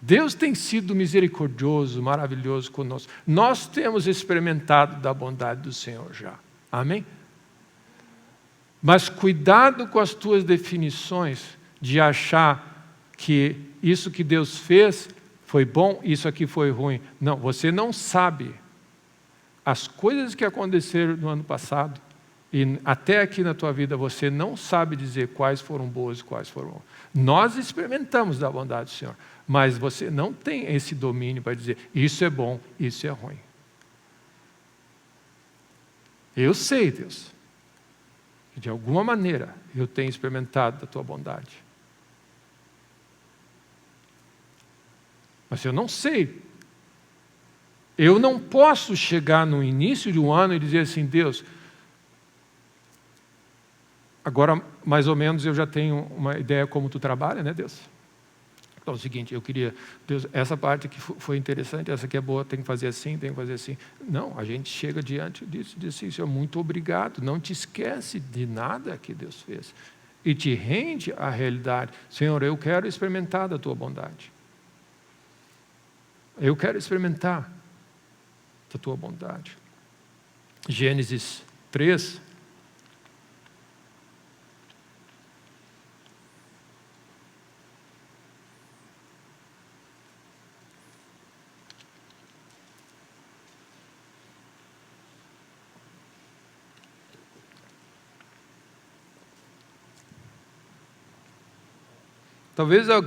Deus tem sido misericordioso, maravilhoso conosco. Nós temos experimentado da bondade do Senhor já. Amém? Mas cuidado com as tuas definições de achar que isso que Deus fez foi bom, isso aqui foi ruim. Não, você não sabe as coisas que aconteceram no ano passado e até aqui na tua vida você não sabe dizer quais foram boas e quais foram ruins. Nós experimentamos da bondade do Senhor, mas você não tem esse domínio para dizer isso é bom, isso é ruim. Eu sei, Deus, que de alguma maneira eu tenho experimentado da tua bondade. Mas eu não sei. Eu não posso chegar no início de um ano e dizer assim, Deus, agora mais ou menos eu já tenho uma ideia como tu trabalha, né, Deus? Então é o seguinte, eu queria, Deus, essa parte aqui foi interessante, essa aqui é boa, tem que fazer assim, tem que fazer assim. Não, a gente chega diante disso e diz assim, Senhor, muito obrigado, não te esquece de nada que Deus fez. E te rende à realidade. Senhor, eu quero experimentar da tua bondade. Eu quero experimentar da tua bondade. Gênesis 3. Talvez eu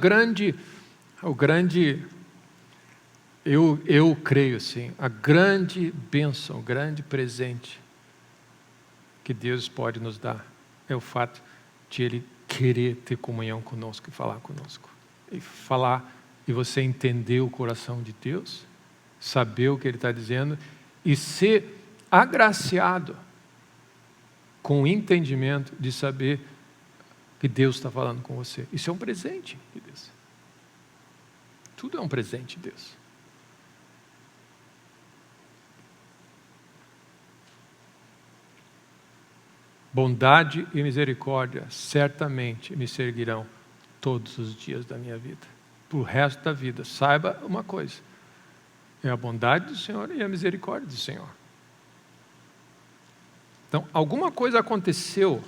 creio assim, a grande bênção, o grande presente que Deus pode nos dar é o fato de Ele querer ter comunhão conosco e falar conosco. E você entender o coração de Deus, saber o que Ele está dizendo e ser agraciado com o entendimento de saber que Deus está falando com você. Isso é um presente de Deus. Tudo é um presente de Deus. Bondade e misericórdia certamente me seguirão todos os dias da minha vida. Para o resto da vida, saiba uma coisa. É a bondade do Senhor e a misericórdia do Senhor. Então, alguma coisa aconteceu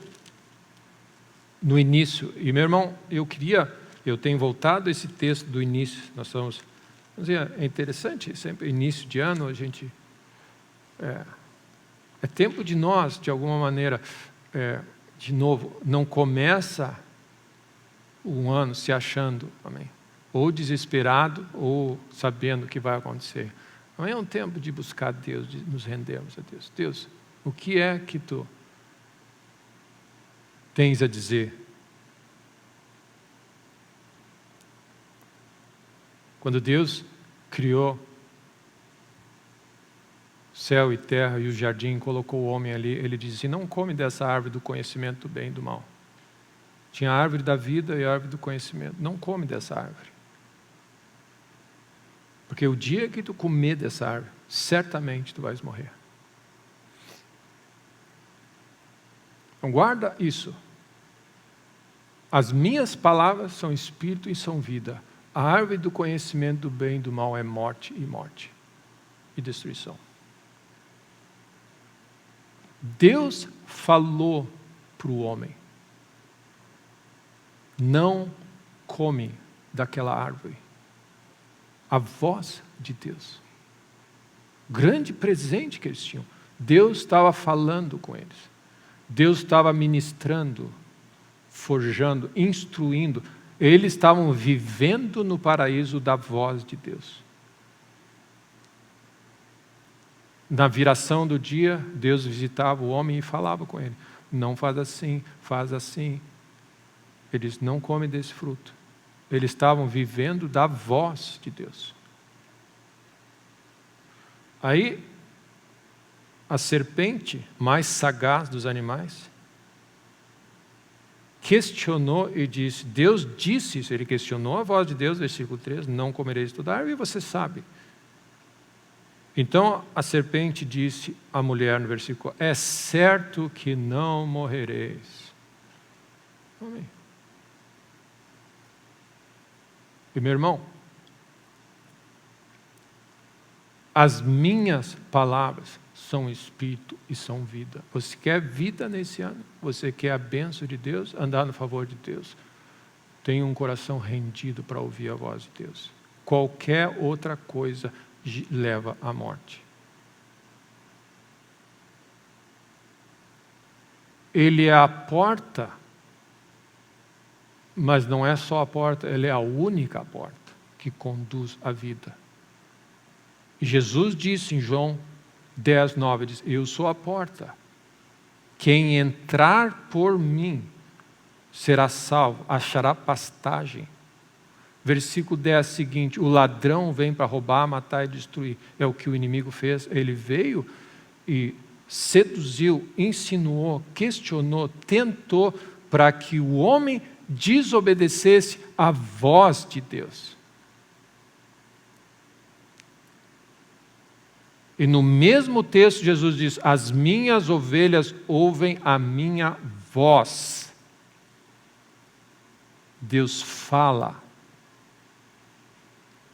no início. E, meu irmão, eu tenho voltado a esse texto do início. Nós estamos, é interessante, sempre início de ano, a gente... É tempo de nós, de alguma maneira, de novo, não começa um ano se achando, amém, ou desesperado, ou sabendo o que vai acontecer. Não é um tempo de buscar Deus, de nos rendermos a Deus. Deus, o que é que tu tens a dizer? Quando Deus criou céu e terra e o jardim, colocou o homem ali, Ele disse, não come dessa árvore do conhecimento do bem e do mal. Tinha a árvore da vida e a árvore do conhecimento. Não come dessa árvore. Porque o dia que tu comer dessa árvore, certamente tu vais morrer. Então guarda isso. As minhas palavras são espírito e são vida. A árvore do conhecimento do bem e do mal é morte e destruição. Deus falou para o homem, não come daquela árvore. A voz de Deus. Grande presente que eles tinham. Deus estava falando com eles. Deus estava ministrando, forjando, instruindo. Eles estavam vivendo no paraíso da voz de Deus. Na viração do dia, Deus visitava o homem e falava com ele. Não faz assim, faz assim. Eles não comem desse fruto. Eles estavam vivendo da voz de Deus. Aí, a serpente, mais sagaz dos animais, questionou e disse, Deus disse isso, ele questionou a voz de Deus, versículo 3, não comereis toda árvore, e você sabe. Então a serpente disse à mulher no versículo 4, é certo que não morrereis. Amém. E meu irmão, as minhas palavras são espírito e são vida. Você quer vida nesse ano? Você quer a bênção de Deus? Andar no favor de Deus? Tenha um coração rendido para ouvir a voz de Deus. Qualquer outra coisa leva à morte. Ele é a porta, mas não é só a porta, ele é a única porta que conduz à vida. E Jesus disse em João 10, 9, diz, eu sou a porta. Quem entrar por mim será salvo, achará pastagem. Versículo 10 seguinte, o ladrão vem para roubar, matar e destruir. É o que o inimigo fez. Ele veio e seduziu, insinuou, questionou, tentou para que o homem desobedecesse à voz de Deus. E no mesmo texto Jesus diz, as minhas ovelhas ouvem a minha voz. Deus fala.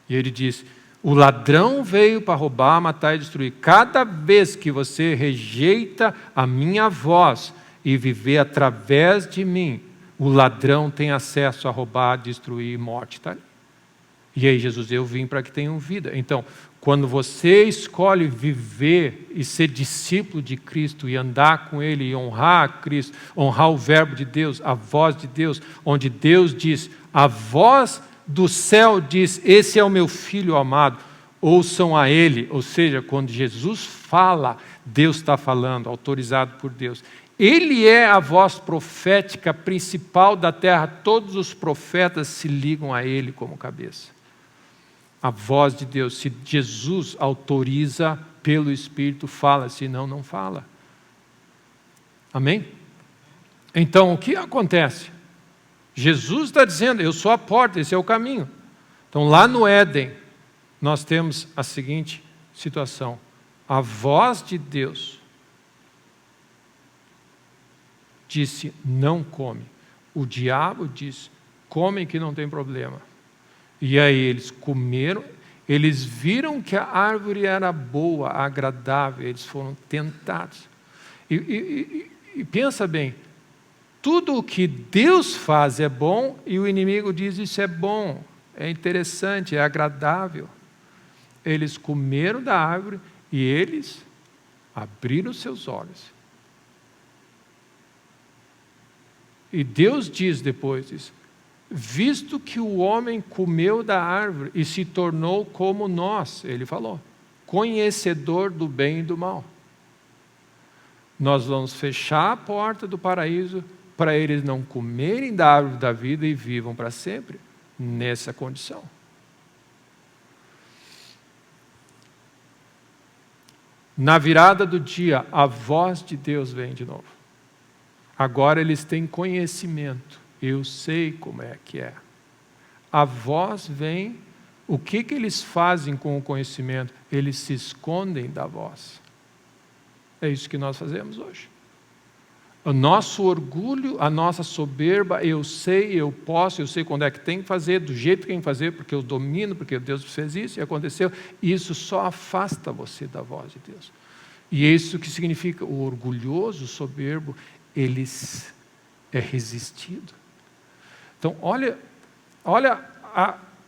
E ele diz, o ladrão veio para roubar, matar e destruir. Cada vez que você rejeita a minha voz e viver através de mim, o ladrão tem acesso a roubar, destruir e morte. Tá? E aí Jesus, eu vim para que tenham vida. Então, quando você escolhe viver e ser discípulo de Cristo e andar com Ele e honrar a Cristo, honrar o verbo de Deus, a voz de Deus, onde Deus diz, a voz do céu diz, esse é o meu filho amado, ouçam a Ele. Ou seja, quando Jesus fala, Deus está falando, autorizado por Deus. Ele é a voz profética principal da terra, todos os profetas se ligam a Ele como cabeça. A voz de Deus, se Jesus autoriza pelo Espírito, fala, senão não fala. Amém? Então, o que acontece? Jesus está dizendo, eu sou a porta, esse é o caminho. Então, lá no Éden, nós temos a seguinte situação. A voz de Deus disse, não come. O diabo disse, come que não tem problema. E aí eles comeram, eles viram que a árvore era boa, agradável, eles foram tentados. E pensa bem, tudo o que Deus faz é bom e o inimigo diz isso é bom, é interessante, é agradável. Eles comeram da árvore e eles abriram seus olhos. E Deus diz depois disso, visto que o homem comeu da árvore e se tornou como nós, ele falou, conhecedor do bem e do mal. Nós vamos fechar a porta do paraíso para eles não comerem da árvore da vida e vivam para sempre nessa condição. Na virada do dia, a voz de Deus vem de novo. Agora eles têm conhecimento. Eu sei como é que é. A voz vem, o que eles fazem com o conhecimento? Eles se escondem da voz. É isso que nós fazemos hoje. O nosso orgulho, a nossa soberba, eu sei, eu posso, eu sei quando é que tem que fazer, do jeito que tem que fazer, porque eu domino, porque Deus fez isso e aconteceu. Isso só afasta você da voz de Deus. E é isso que significa o orgulhoso, o soberbo, ele é resistido. Então, olha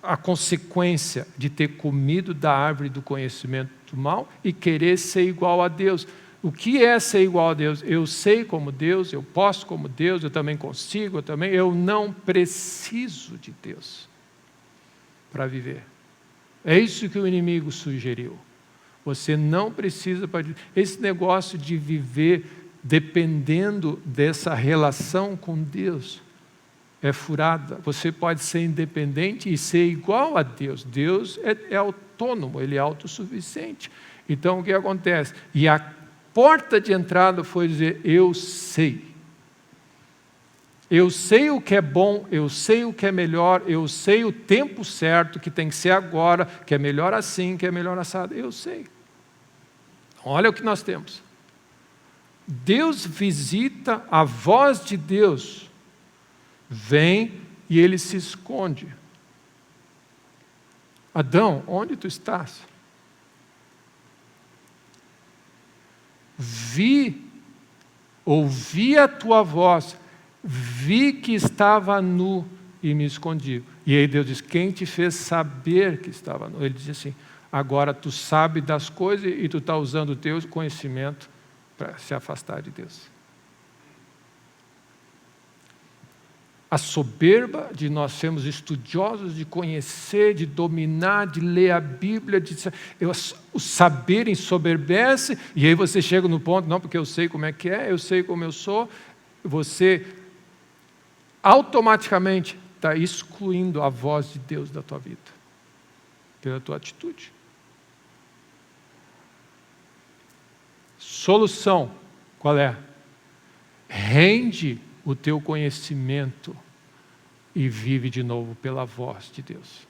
a consequência de ter comido da árvore do conhecimento do mal e querer ser igual a Deus. O que é ser igual a Deus? Eu sei como Deus, eu posso como Deus, eu também consigo, eu não preciso de Deus para viver. É isso que o inimigo sugeriu. Você não precisa para esse negócio de viver dependendo dessa relação com Deus. É furada. Você pode ser independente e ser igual a Deus. Deus é autônomo, Ele é autossuficiente. Então, o que acontece? E a porta de entrada foi dizer, eu sei. Eu sei o que é bom, eu sei o que é melhor, eu sei o tempo certo, que tem que ser agora, que é melhor assim, que é melhor assado. Eu sei. Olha o que nós temos. Deus visita, a voz de Deus vem e ele se esconde. Adão, onde tu estás? Ouvi a tua voz, vi que estava nu e me escondi. E aí Deus diz, quem te fez saber que estava nu? Ele diz assim, agora tu sabe das coisas e tu está usando o teu conhecimento para se afastar de Deus. A soberba de nós sermos estudiosos, de conhecer, de dominar, de ler a Bíblia, o saber ensoberbece, e aí você chega no ponto, não, porque eu sei como é que é, eu sei como eu sou, você automaticamente está excluindo a voz de Deus da tua vida, pela tua atitude. Solução, qual é? Rende o teu conhecimento e vive de novo pela voz de Deus.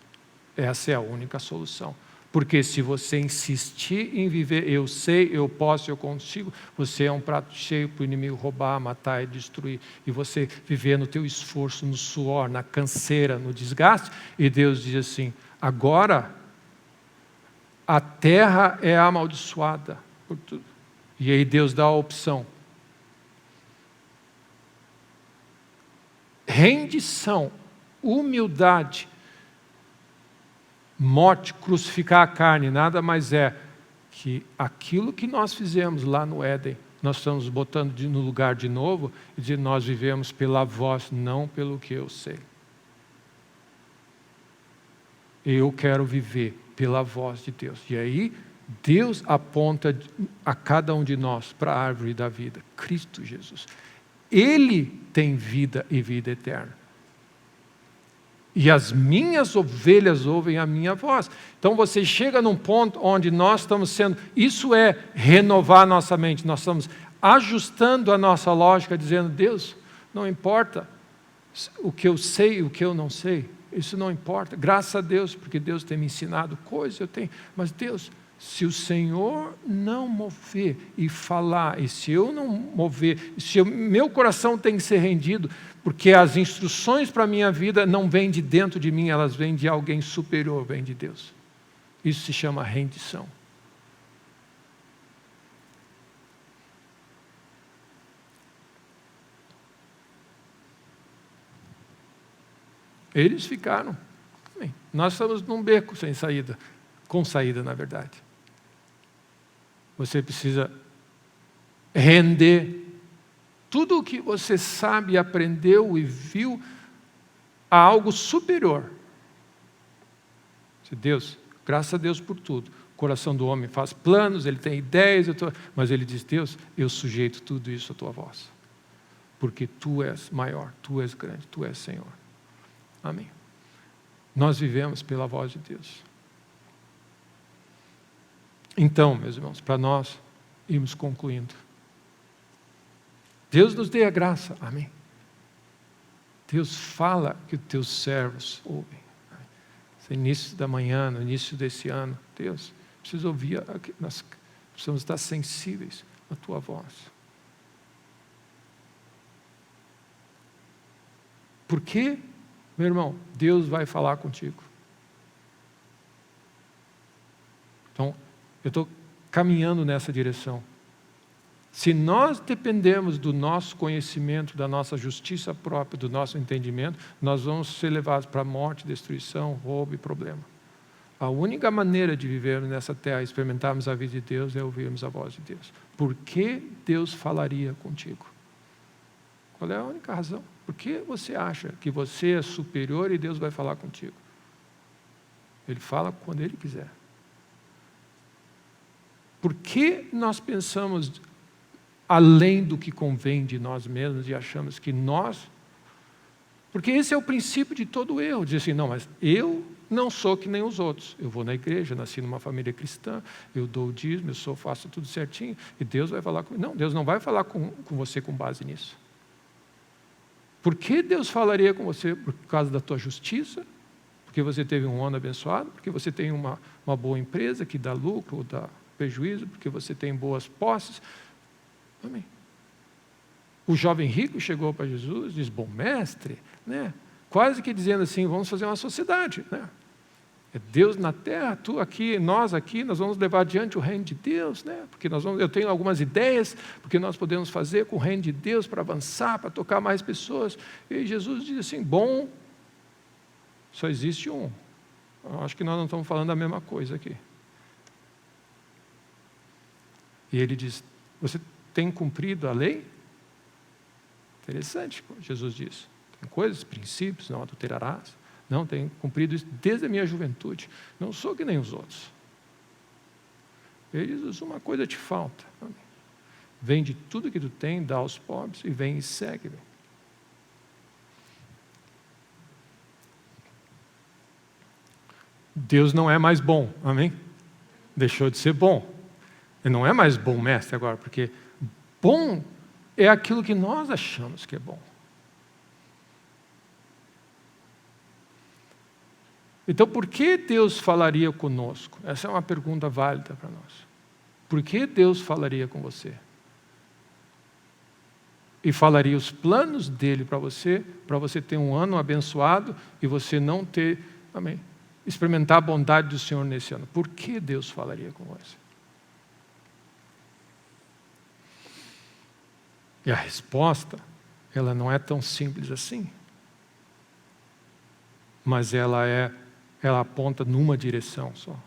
Essa é a única solução. Porque se você insistir em viver, eu sei, eu posso, eu consigo, você é um prato cheio para o inimigo roubar, matar e destruir. E você viver no teu esforço, no suor, na canseira, no desgaste. E Deus diz assim, agora a terra é amaldiçoada por tudo. E aí Deus dá a opção. Rendição, humildade, morte, crucificar a carne, nada mais é que aquilo que nós fizemos lá no Éden, nós estamos botando no lugar de novo e dizer, nós vivemos pela voz, não pelo que eu sei. Eu quero viver pela voz de Deus. E aí, Deus aponta a cada um de nós para a árvore da vida, Cristo Jesus. Ele tem vida e vida eterna. E as minhas ovelhas ouvem a minha voz. Então você chega num ponto onde nós estamos sendo, isso é renovar nossa mente, nós estamos ajustando a nossa lógica, dizendo, Deus, não importa o que eu sei e o que eu não sei, isso não importa, graças a Deus, porque Deus tem me ensinado coisas, eu tenho, mas Deus, se o Senhor não mover e falar, e se eu não mover, meu coração tem que ser rendido, porque as instruções para a minha vida não vêm de dentro de mim, elas vêm de alguém superior, vêm de Deus. Isso se chama rendição. Eles ficaram. Nós estamos num beco sem saída, com saída, na verdade. Você precisa render tudo o que você sabe, aprendeu e viu a algo superior. Deus, graças a Deus por tudo. O coração do homem faz planos, ele tem ideias, mas ele diz, Deus, eu sujeito tudo isso à tua voz. Porque tu és maior, tu és grande, tu és Senhor. Amém. Nós vivemos pela voz de Deus. Então, meus irmãos, para nós irmos concluindo. Deus nos dê a graça, amém. Deus fala que os teus servos ouvem. No início da manhã, no início desse ano, Deus, precisa ouvir, nós precisamos estar sensíveis à tua voz. Por quê, meu irmão? Deus vai falar contigo. Então, eu estou caminhando nessa direção. Se nós dependemos do nosso conhecimento, da nossa justiça própria, do nosso entendimento, nós vamos ser levados para morte, destruição, roubo e problema. A única maneira de vivermos nessa terra, experimentarmos a vida de Deus, é ouvirmos a voz de Deus. Por que Deus falaria contigo? Qual é a única razão? Por que você acha que você é superior e Deus vai falar contigo? Ele fala quando Ele quiser. Por que nós pensamos além do que convém de nós mesmos e achamos que nós... Porque esse é o princípio de todo erro. Dizer assim, não, mas eu não sou que nem os outros. Eu vou na igreja, nasci numa família cristã, eu dou o dízimo, faço tudo certinho, e Deus vai falar comigo. Não, Deus não vai falar com você com base nisso. Por que Deus falaria com você? Por causa da tua justiça? Porque você teve um ano abençoado? Porque você tem uma boa empresa que dá lucro ou dá prejuízo? Porque você tem boas posses? Amém. O jovem rico chegou para Jesus e disse, bom mestre, né? Quase que dizendo assim, vamos fazer uma sociedade, né? É Deus na terra, tu aqui, nós vamos levar adiante o reino de Deus, né? Porque eu tenho algumas ideias, porque nós podemos fazer com o reino de Deus para avançar, para tocar mais pessoas. E Jesus diz assim, bom, só existe um. Eu acho que nós não estamos falando a mesma coisa aqui. E ele diz, você tem cumprido a lei? Interessante, Jesus diz. Tem coisas, princípios, não adulterarás. Não, tenho cumprido isso desde a minha juventude. Não sou que nem os outros. Ele diz, uma coisa te falta. Vende tudo que tu tem, dá aos pobres e vem e segue-me. Deus não é mais bom, amém? Deixou de ser bom. Ele não é mais bom mestre agora, porque bom é aquilo que nós achamos que é bom. Então, por que Deus falaria conosco? Essa é uma pergunta válida para nós. Por que Deus falaria com você? E falaria os planos dele para você ter um ano abençoado e você não ter, amém, experimentar a bondade do Senhor nesse ano. Por que Deus falaria com você? E a resposta, ela não é tão simples assim. Mas ela aponta numa direção só.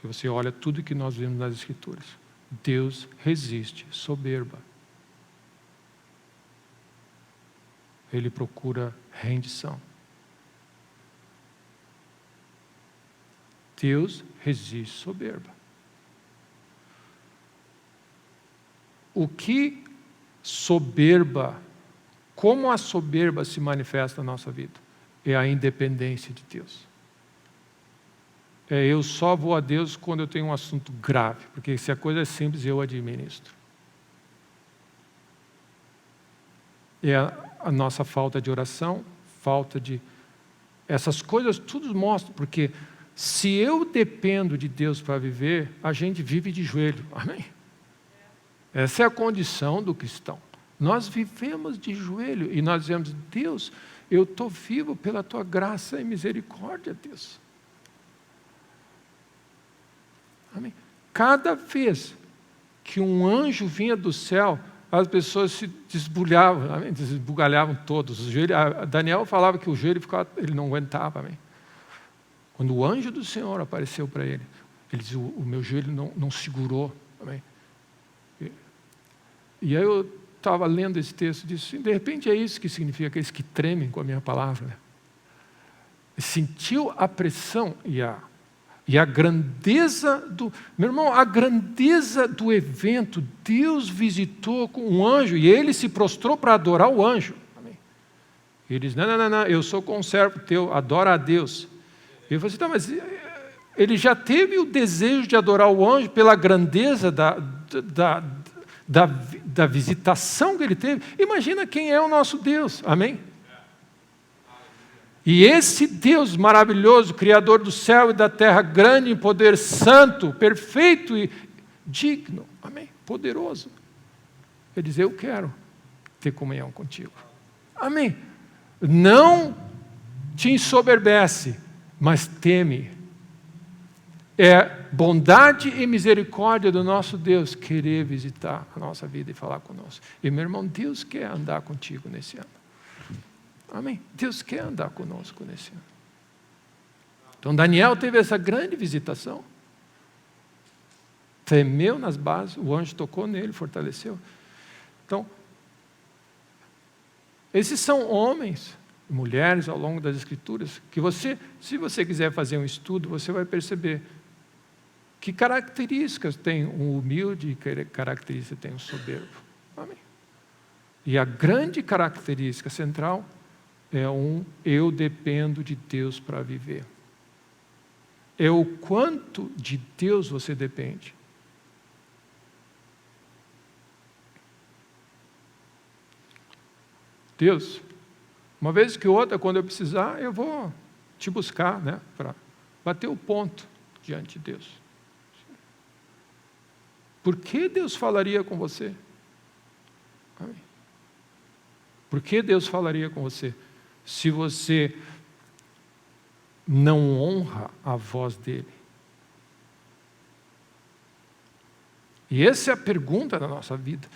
Se você olha tudo que nós vimos nas Escrituras, Deus resiste soberba. Ele procura rendição. Deus resiste soberba. O que soberba, como a soberba se manifesta na nossa vida? É a independência de Deus. Eu só vou a Deus quando eu tenho um assunto grave, porque se a coisa é simples, eu administro. É a nossa falta de oração, falta de... Essas coisas tudo mostram, porque se eu dependo de Deus para viver, a gente vive de joelho. Amém? Essa é a condição do cristão. Nós vivemos de joelho e nós dizemos, Deus, eu estou vivo pela tua graça e misericórdia, Deus. Amém? Cada vez que um anjo vinha do céu, as pessoas se desbulhavam, amém? Desbugalhavam todos. Daniel falava que o joelho ele não aguentava. Amém? Quando o anjo do Senhor apareceu para ele, ele disse, o meu joelho não segurou. Amém? E aí eu estava lendo esse texto e disse, de repente é isso que significa, aqueles que tremem com a minha palavra. Né? Sentiu a pressão e a grandeza do... Meu irmão, a grandeza do evento, Deus visitou com um anjo e ele se prostrou para adorar o anjo. Amém? E ele diz, não, eu sou conservo teu, adora a Deus. E eu falei assim, tá, mas ele já teve o desejo de adorar o anjo pela grandeza da visitação que ele teve. Imagina quem é o nosso Deus, amém? E esse Deus maravilhoso, Criador do céu e da terra, grande em poder, santo, perfeito e digno, amém? Poderoso. Ele diz, eu quero ter comunhão contigo, amém? Não te ensoberbece, mas teme. É bondade e misericórdia do nosso Deus querer visitar a nossa vida e falar conosco. E meu irmão, Deus quer andar contigo nesse ano. Amém? Deus quer andar conosco nesse ano. Então Daniel teve essa grande visitação. Tremeu nas bases, o anjo tocou nele, fortaleceu. Então, esses são homens, mulheres ao longo das Escrituras, que se você quiser fazer um estudo, você vai perceber que características tem um humilde e que características tem um soberbo. Amém? E a grande característica central é eu dependo de Deus para viver. É o quanto de Deus você depende. Deus, uma vez que outra, quando eu precisar, eu vou te buscar, né, para bater o ponto diante de Deus. Por que Deus falaria com você? Amém. Por que Deus falaria com você se você não honra a voz dele? E essa é a pergunta da nossa vida.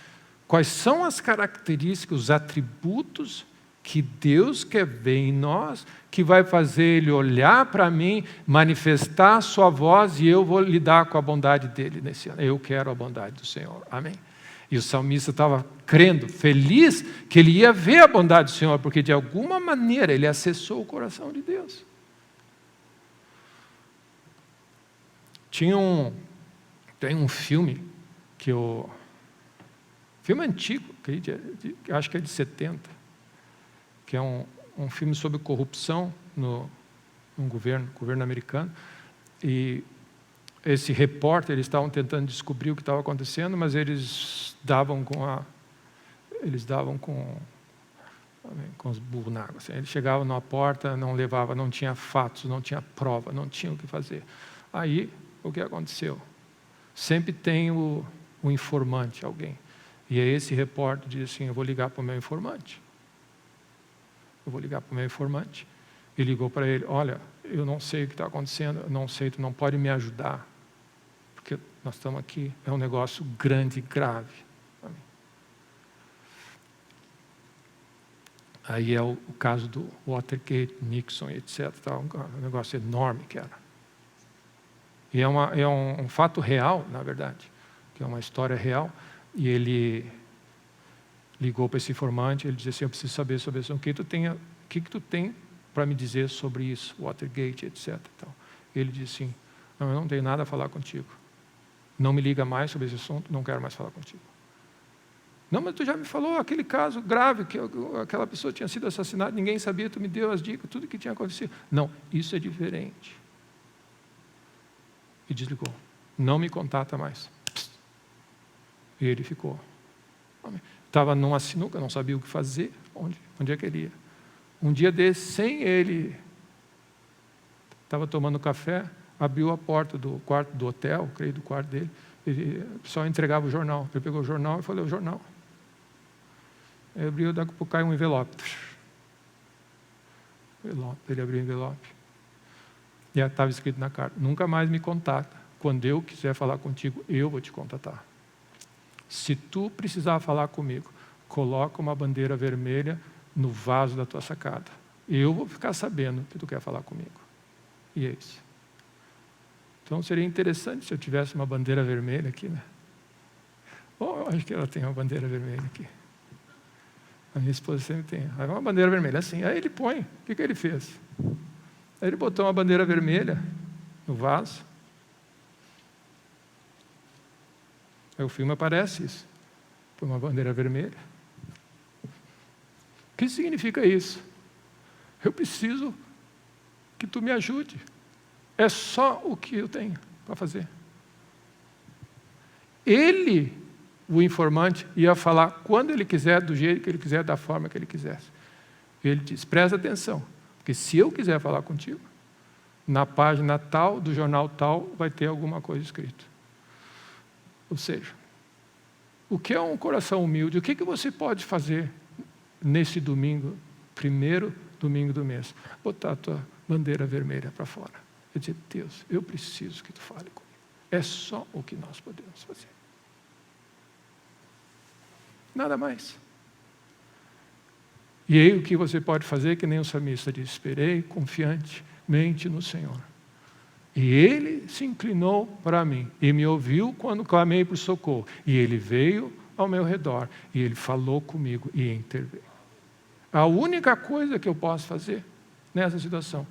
Quais são as características, os atributos que Deus quer ver em nós, que vai fazer Ele olhar para mim, manifestar a sua voz, e eu vou lidar com a bondade dEle nesse ano. Eu quero a bondade do Senhor. Amém? E o salmista estava crendo, feliz, que ele ia ver a bondade do Senhor, porque de alguma maneira ele acessou o coração de Deus. Tem um filme filme antigo, que acho que é de 70, que é um filme sobre corrupção no governo americano, e esse repórter, eles estavam tentando descobrir o que estava acontecendo, mas eles davam com os burros na água. Assim. Eles chegavam na porta, não tinha fatos, não tinha prova, não tinha o que fazer. Aí, o que aconteceu? Sempre tem o informante, alguém. E aí esse repórter diz assim, eu vou ligar para o meu informante. E ligou para ele, olha, eu não sei o que está acontecendo, eu não sei, tu não pode me ajudar, porque nós estamos aqui, é um negócio grande e grave. Aí é o caso do Watergate, Nixon, etc. Um negócio enorme que era. E é um fato real, na verdade, que é uma história real. E ele ligou para esse informante, ele disse assim, eu preciso saber sobre isso. O que tu tem para me dizer sobre isso, Watergate, etc. Ele disse assim, não, eu não tenho nada a falar contigo. Não me liga mais sobre esse assunto, não quero mais falar contigo. Não, mas tu já me falou aquele caso grave, que aquela pessoa tinha sido assassinada, ninguém sabia, tu me deu as dicas, tudo que tinha acontecido. Não, isso é diferente. E desligou. Não me contata mais. E ele ficou. Estava numa sinuca, não sabia o que fazer, onde é que ele ia. Um dia desse, sem ele, estava tomando café, abriu a porta do quarto do hotel, creio do quarto dele, o pessoal entregava o jornal. Ele pegou o jornal e falou, o jornal. Ele abriu, daqui a pouco caiu um envelope. Ele abriu o envelope. E estava escrito na carta, nunca mais me contata. Quando eu quiser falar contigo, eu vou te contatar. Se tu precisar falar comigo, coloca uma bandeira vermelha no vaso da tua sacada. Eu vou ficar sabendo que tu quer falar comigo. E é isso. Então seria interessante se eu tivesse uma bandeira vermelha aqui, né? Eu acho que ela tem uma bandeira vermelha aqui. A minha esposa sempre tem. Aí uma bandeira vermelha assim. Aí ele põe. O que ele fez? Aí ele botou uma bandeira vermelha no vaso. Aí o filme aparece isso. Põe uma bandeira vermelha. O que significa isso? Eu preciso que tu me ajude. É só o que eu tenho para fazer. Ele, o informante, ia falar quando ele quiser, do jeito que ele quiser, da forma que ele quisesse. Ele diz, presta atenção, porque se eu quiser falar contigo, na página tal, do jornal tal, vai ter alguma coisa escrita. Ou seja, o que é um coração humilde? O que você pode fazer nesse domingo, primeiro domingo do mês? Botar a tua bandeira vermelha para fora. E dizer, Deus, eu preciso que tu fale comigo. É só o que nós podemos fazer. Nada mais. E aí o que você pode fazer, que nem o salmista disse, esperei confiantemente no Senhor. E Ele se inclinou para mim e me ouviu quando clamei por socorro. E Ele veio ao meu redor e Ele falou comigo e interveio. A única coisa que eu posso fazer nessa situação,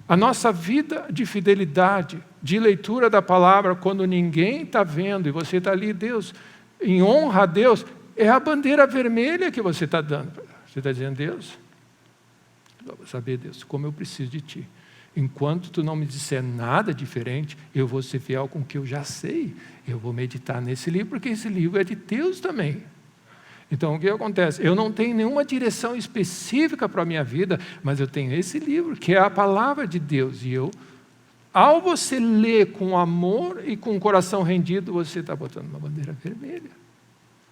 a nossa vida de fidelidade, de leitura da palavra, quando ninguém está vendo e você está ali, Deus, em honra a Deus, é a bandeira vermelha que você está dando. Você está dizendo, Deus, eu vou saber, Deus, como eu preciso de Ti. Enquanto Tu não me disser nada diferente, eu vou ser fiel com o que eu já sei. Eu vou meditar nesse livro, porque esse livro é de Deus também. Então, o que acontece? Eu não tenho nenhuma direção específica para a minha vida, mas eu tenho esse livro, que é a palavra de Deus. E ao você ler com amor e com o coração rendido, você está botando uma bandeira vermelha.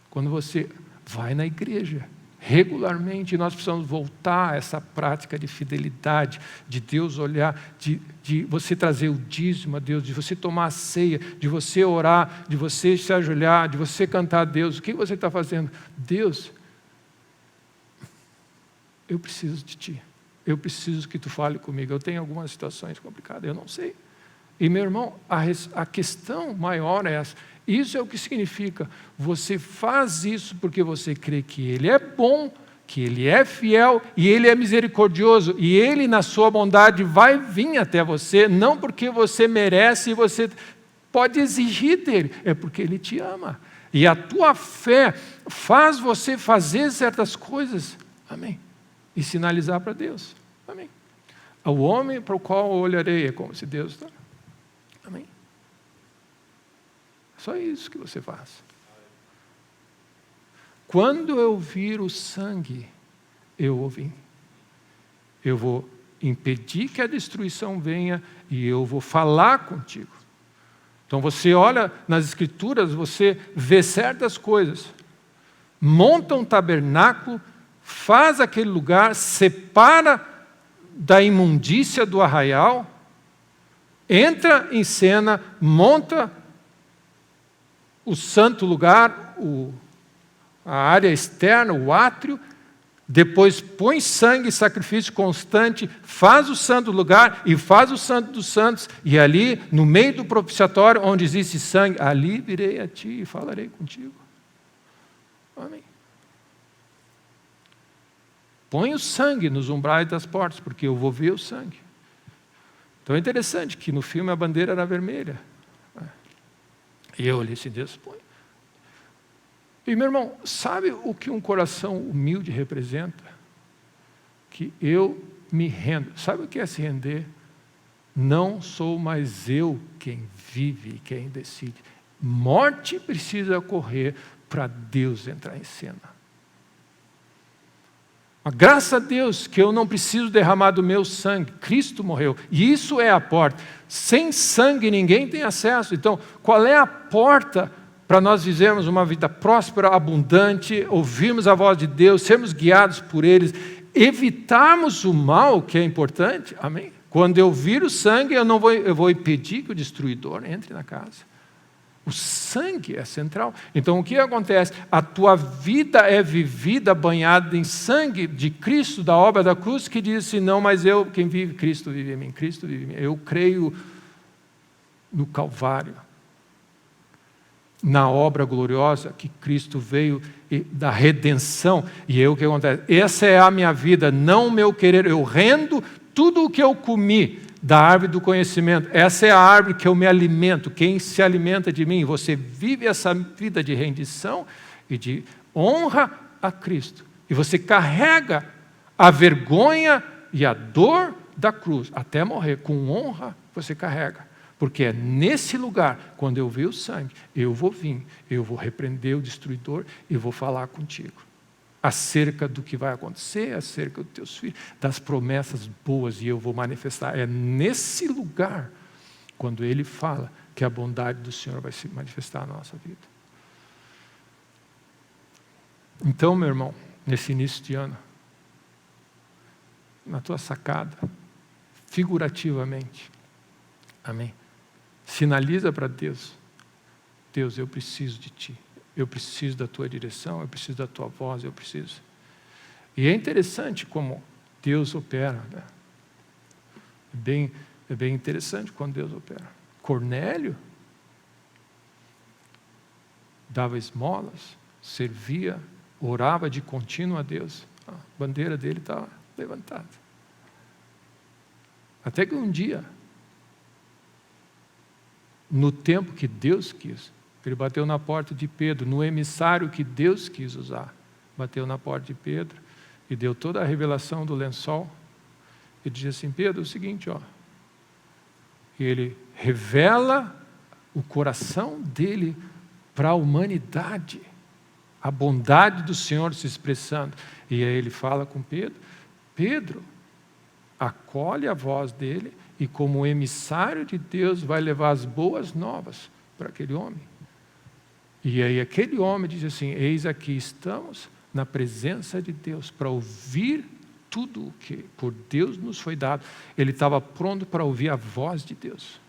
Quando você vai na igreja regularmente, nós precisamos voltar a essa prática de fidelidade, de Deus olhar, de você trazer o dízimo a Deus, de você tomar a ceia, de você orar, de você se ajoelhar, de você cantar a Deus. O que você está fazendo? Deus, eu preciso de Ti. Eu preciso que Tu fale comigo. Eu tenho algumas situações complicadas, eu não sei. E, meu irmão, a questão maior é essa. Isso é o que significa. Você faz isso porque você crê que Ele é bom, que Ele é fiel e Ele é misericordioso. E Ele, na sua bondade, vai vir até você, não porque você merece e você pode exigir dele, é porque Ele te ama. E a tua fé faz você fazer certas coisas. Amém. E sinalizar para Deus. Amém. O homem para o qual eu olharei é como se Deus está. Amém. Só isso que você faz. Quando eu vir o sangue, eu vou vir. Eu vou impedir que a destruição venha e eu vou falar contigo. Então você olha nas Escrituras, você vê certas coisas. Monta um tabernáculo, faz aquele lugar, separa da imundícia do arraial, entra em cena, monta o santo lugar, a área externa, o átrio, depois põe sangue, sacrifício constante, faz o santo lugar e faz o santo dos santos, e ali, no meio do propiciatório, onde existe sangue, ali virei a ti e falarei contigo. Amém. Põe o sangue nos umbrais das portas, porque eu vou ver o sangue. Então é interessante que no filme a bandeira era vermelha. E eu olhei assim, Deus põe. E meu irmão, sabe o que um coração humilde representa? Que eu me rendo. Sabe o que é se render? Não sou mais eu quem vive e quem decide. Morte precisa ocorrer para Deus entrar em cena. Graças a Deus que eu não preciso derramar do meu sangue. Cristo morreu. E isso é a porta. Sem sangue ninguém tem acesso. Então, qual é a porta para nós vivermos uma vida próspera, abundante, ouvirmos a voz de Deus, sermos guiados por eles, evitarmos o mal, que é importante? Amém? Quando eu vir o sangue, eu vou impedir que o destruidor entre na casa. O sangue é central. Então, o que acontece? A tua vida é vivida banhada em sangue de Cristo, da obra da cruz, que diz assim, não, mas eu, quem vive, Cristo vive em mim, Cristo vive em mim. Eu creio no Calvário, na obra gloriosa que Cristo veio, da redenção. E o que acontece? Essa é a minha vida, não o meu querer. Eu rendo tudo o que eu comi da árvore do conhecimento. Essa é a árvore que eu me alimento. Quem se alimenta de mim? Você vive essa vida de rendição e de honra a Cristo. E você carrega a vergonha e a dor da cruz até morrer. Com honra você carrega. Porque é nesse lugar, quando eu ver o sangue, eu vou vir, eu vou repreender o destruidor e vou falar contigo. Acerca do que vai acontecer, acerca dos teus filhos, das promessas boas, e eu vou manifestar. É nesse lugar, quando Ele fala, que a bondade do Senhor vai se manifestar na nossa vida. Então, meu irmão, nesse início de ano, na tua sacada, figurativamente, amém? Sinaliza para Deus, Deus, eu preciso de Ti. Eu preciso da tua direção, eu preciso da tua voz, eu preciso. E é interessante como Deus opera. Né? É bem interessante quando Deus opera. Cornélio dava esmolas, servia, orava de contínuo a Deus. A bandeira dele estava levantada. Até que um dia, no tempo que Deus quis, ele bateu na porta de Pedro, no emissário que Deus quis usar. Bateu na porta de Pedro e deu toda a revelação do lençol. Ele diz assim, Pedro, é o seguinte, ó. E ele revela o coração dele para a humanidade. a bondade do Senhor se expressando. E aí ele fala com Pedro, Pedro acolhe a voz dele e como emissário de Deus vai levar as boas novas para aquele homem. E aí aquele homem diz assim, eis aqui estamos na presença de Deus para ouvir tudo o que por Deus nos foi dado. Ele estava pronto para ouvir a voz de Deus.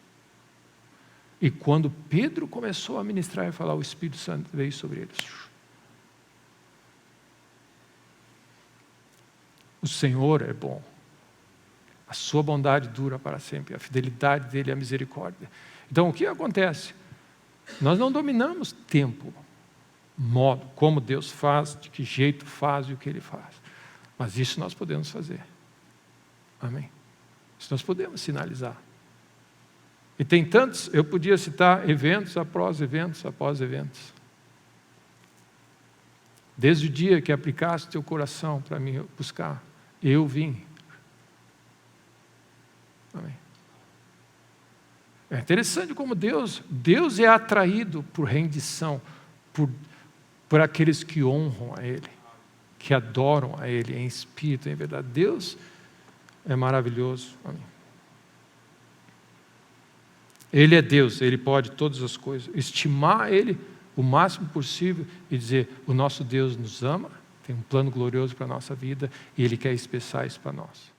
E quando Pedro começou a ministrar e falar, o Espírito Santo veio sobre eles. O Senhor é bom. A sua bondade dura para sempre. A fidelidade dele é a misericórdia. Então, o que acontece? Nós não dominamos tempo, modo, como Deus faz, de que jeito faz e o que Ele faz. Mas isso nós podemos fazer. Amém? Isso nós podemos sinalizar. E tem tantos, eu podia citar eventos após eventos, após eventos. Desde o dia que aplicaste teu coração para me buscar, eu vim. Amém. É interessante como Deus é atraído por rendição, por aqueles que honram a Ele, que adoram a Ele em espírito, em verdade. Deus é maravilhoso. Amém. Ele é Deus, Ele pode todas as coisas. Estimar Ele o máximo possível e dizer, o nosso Deus nos ama, tem um plano glorioso para a nossa vida e Ele quer expressar isso para nós.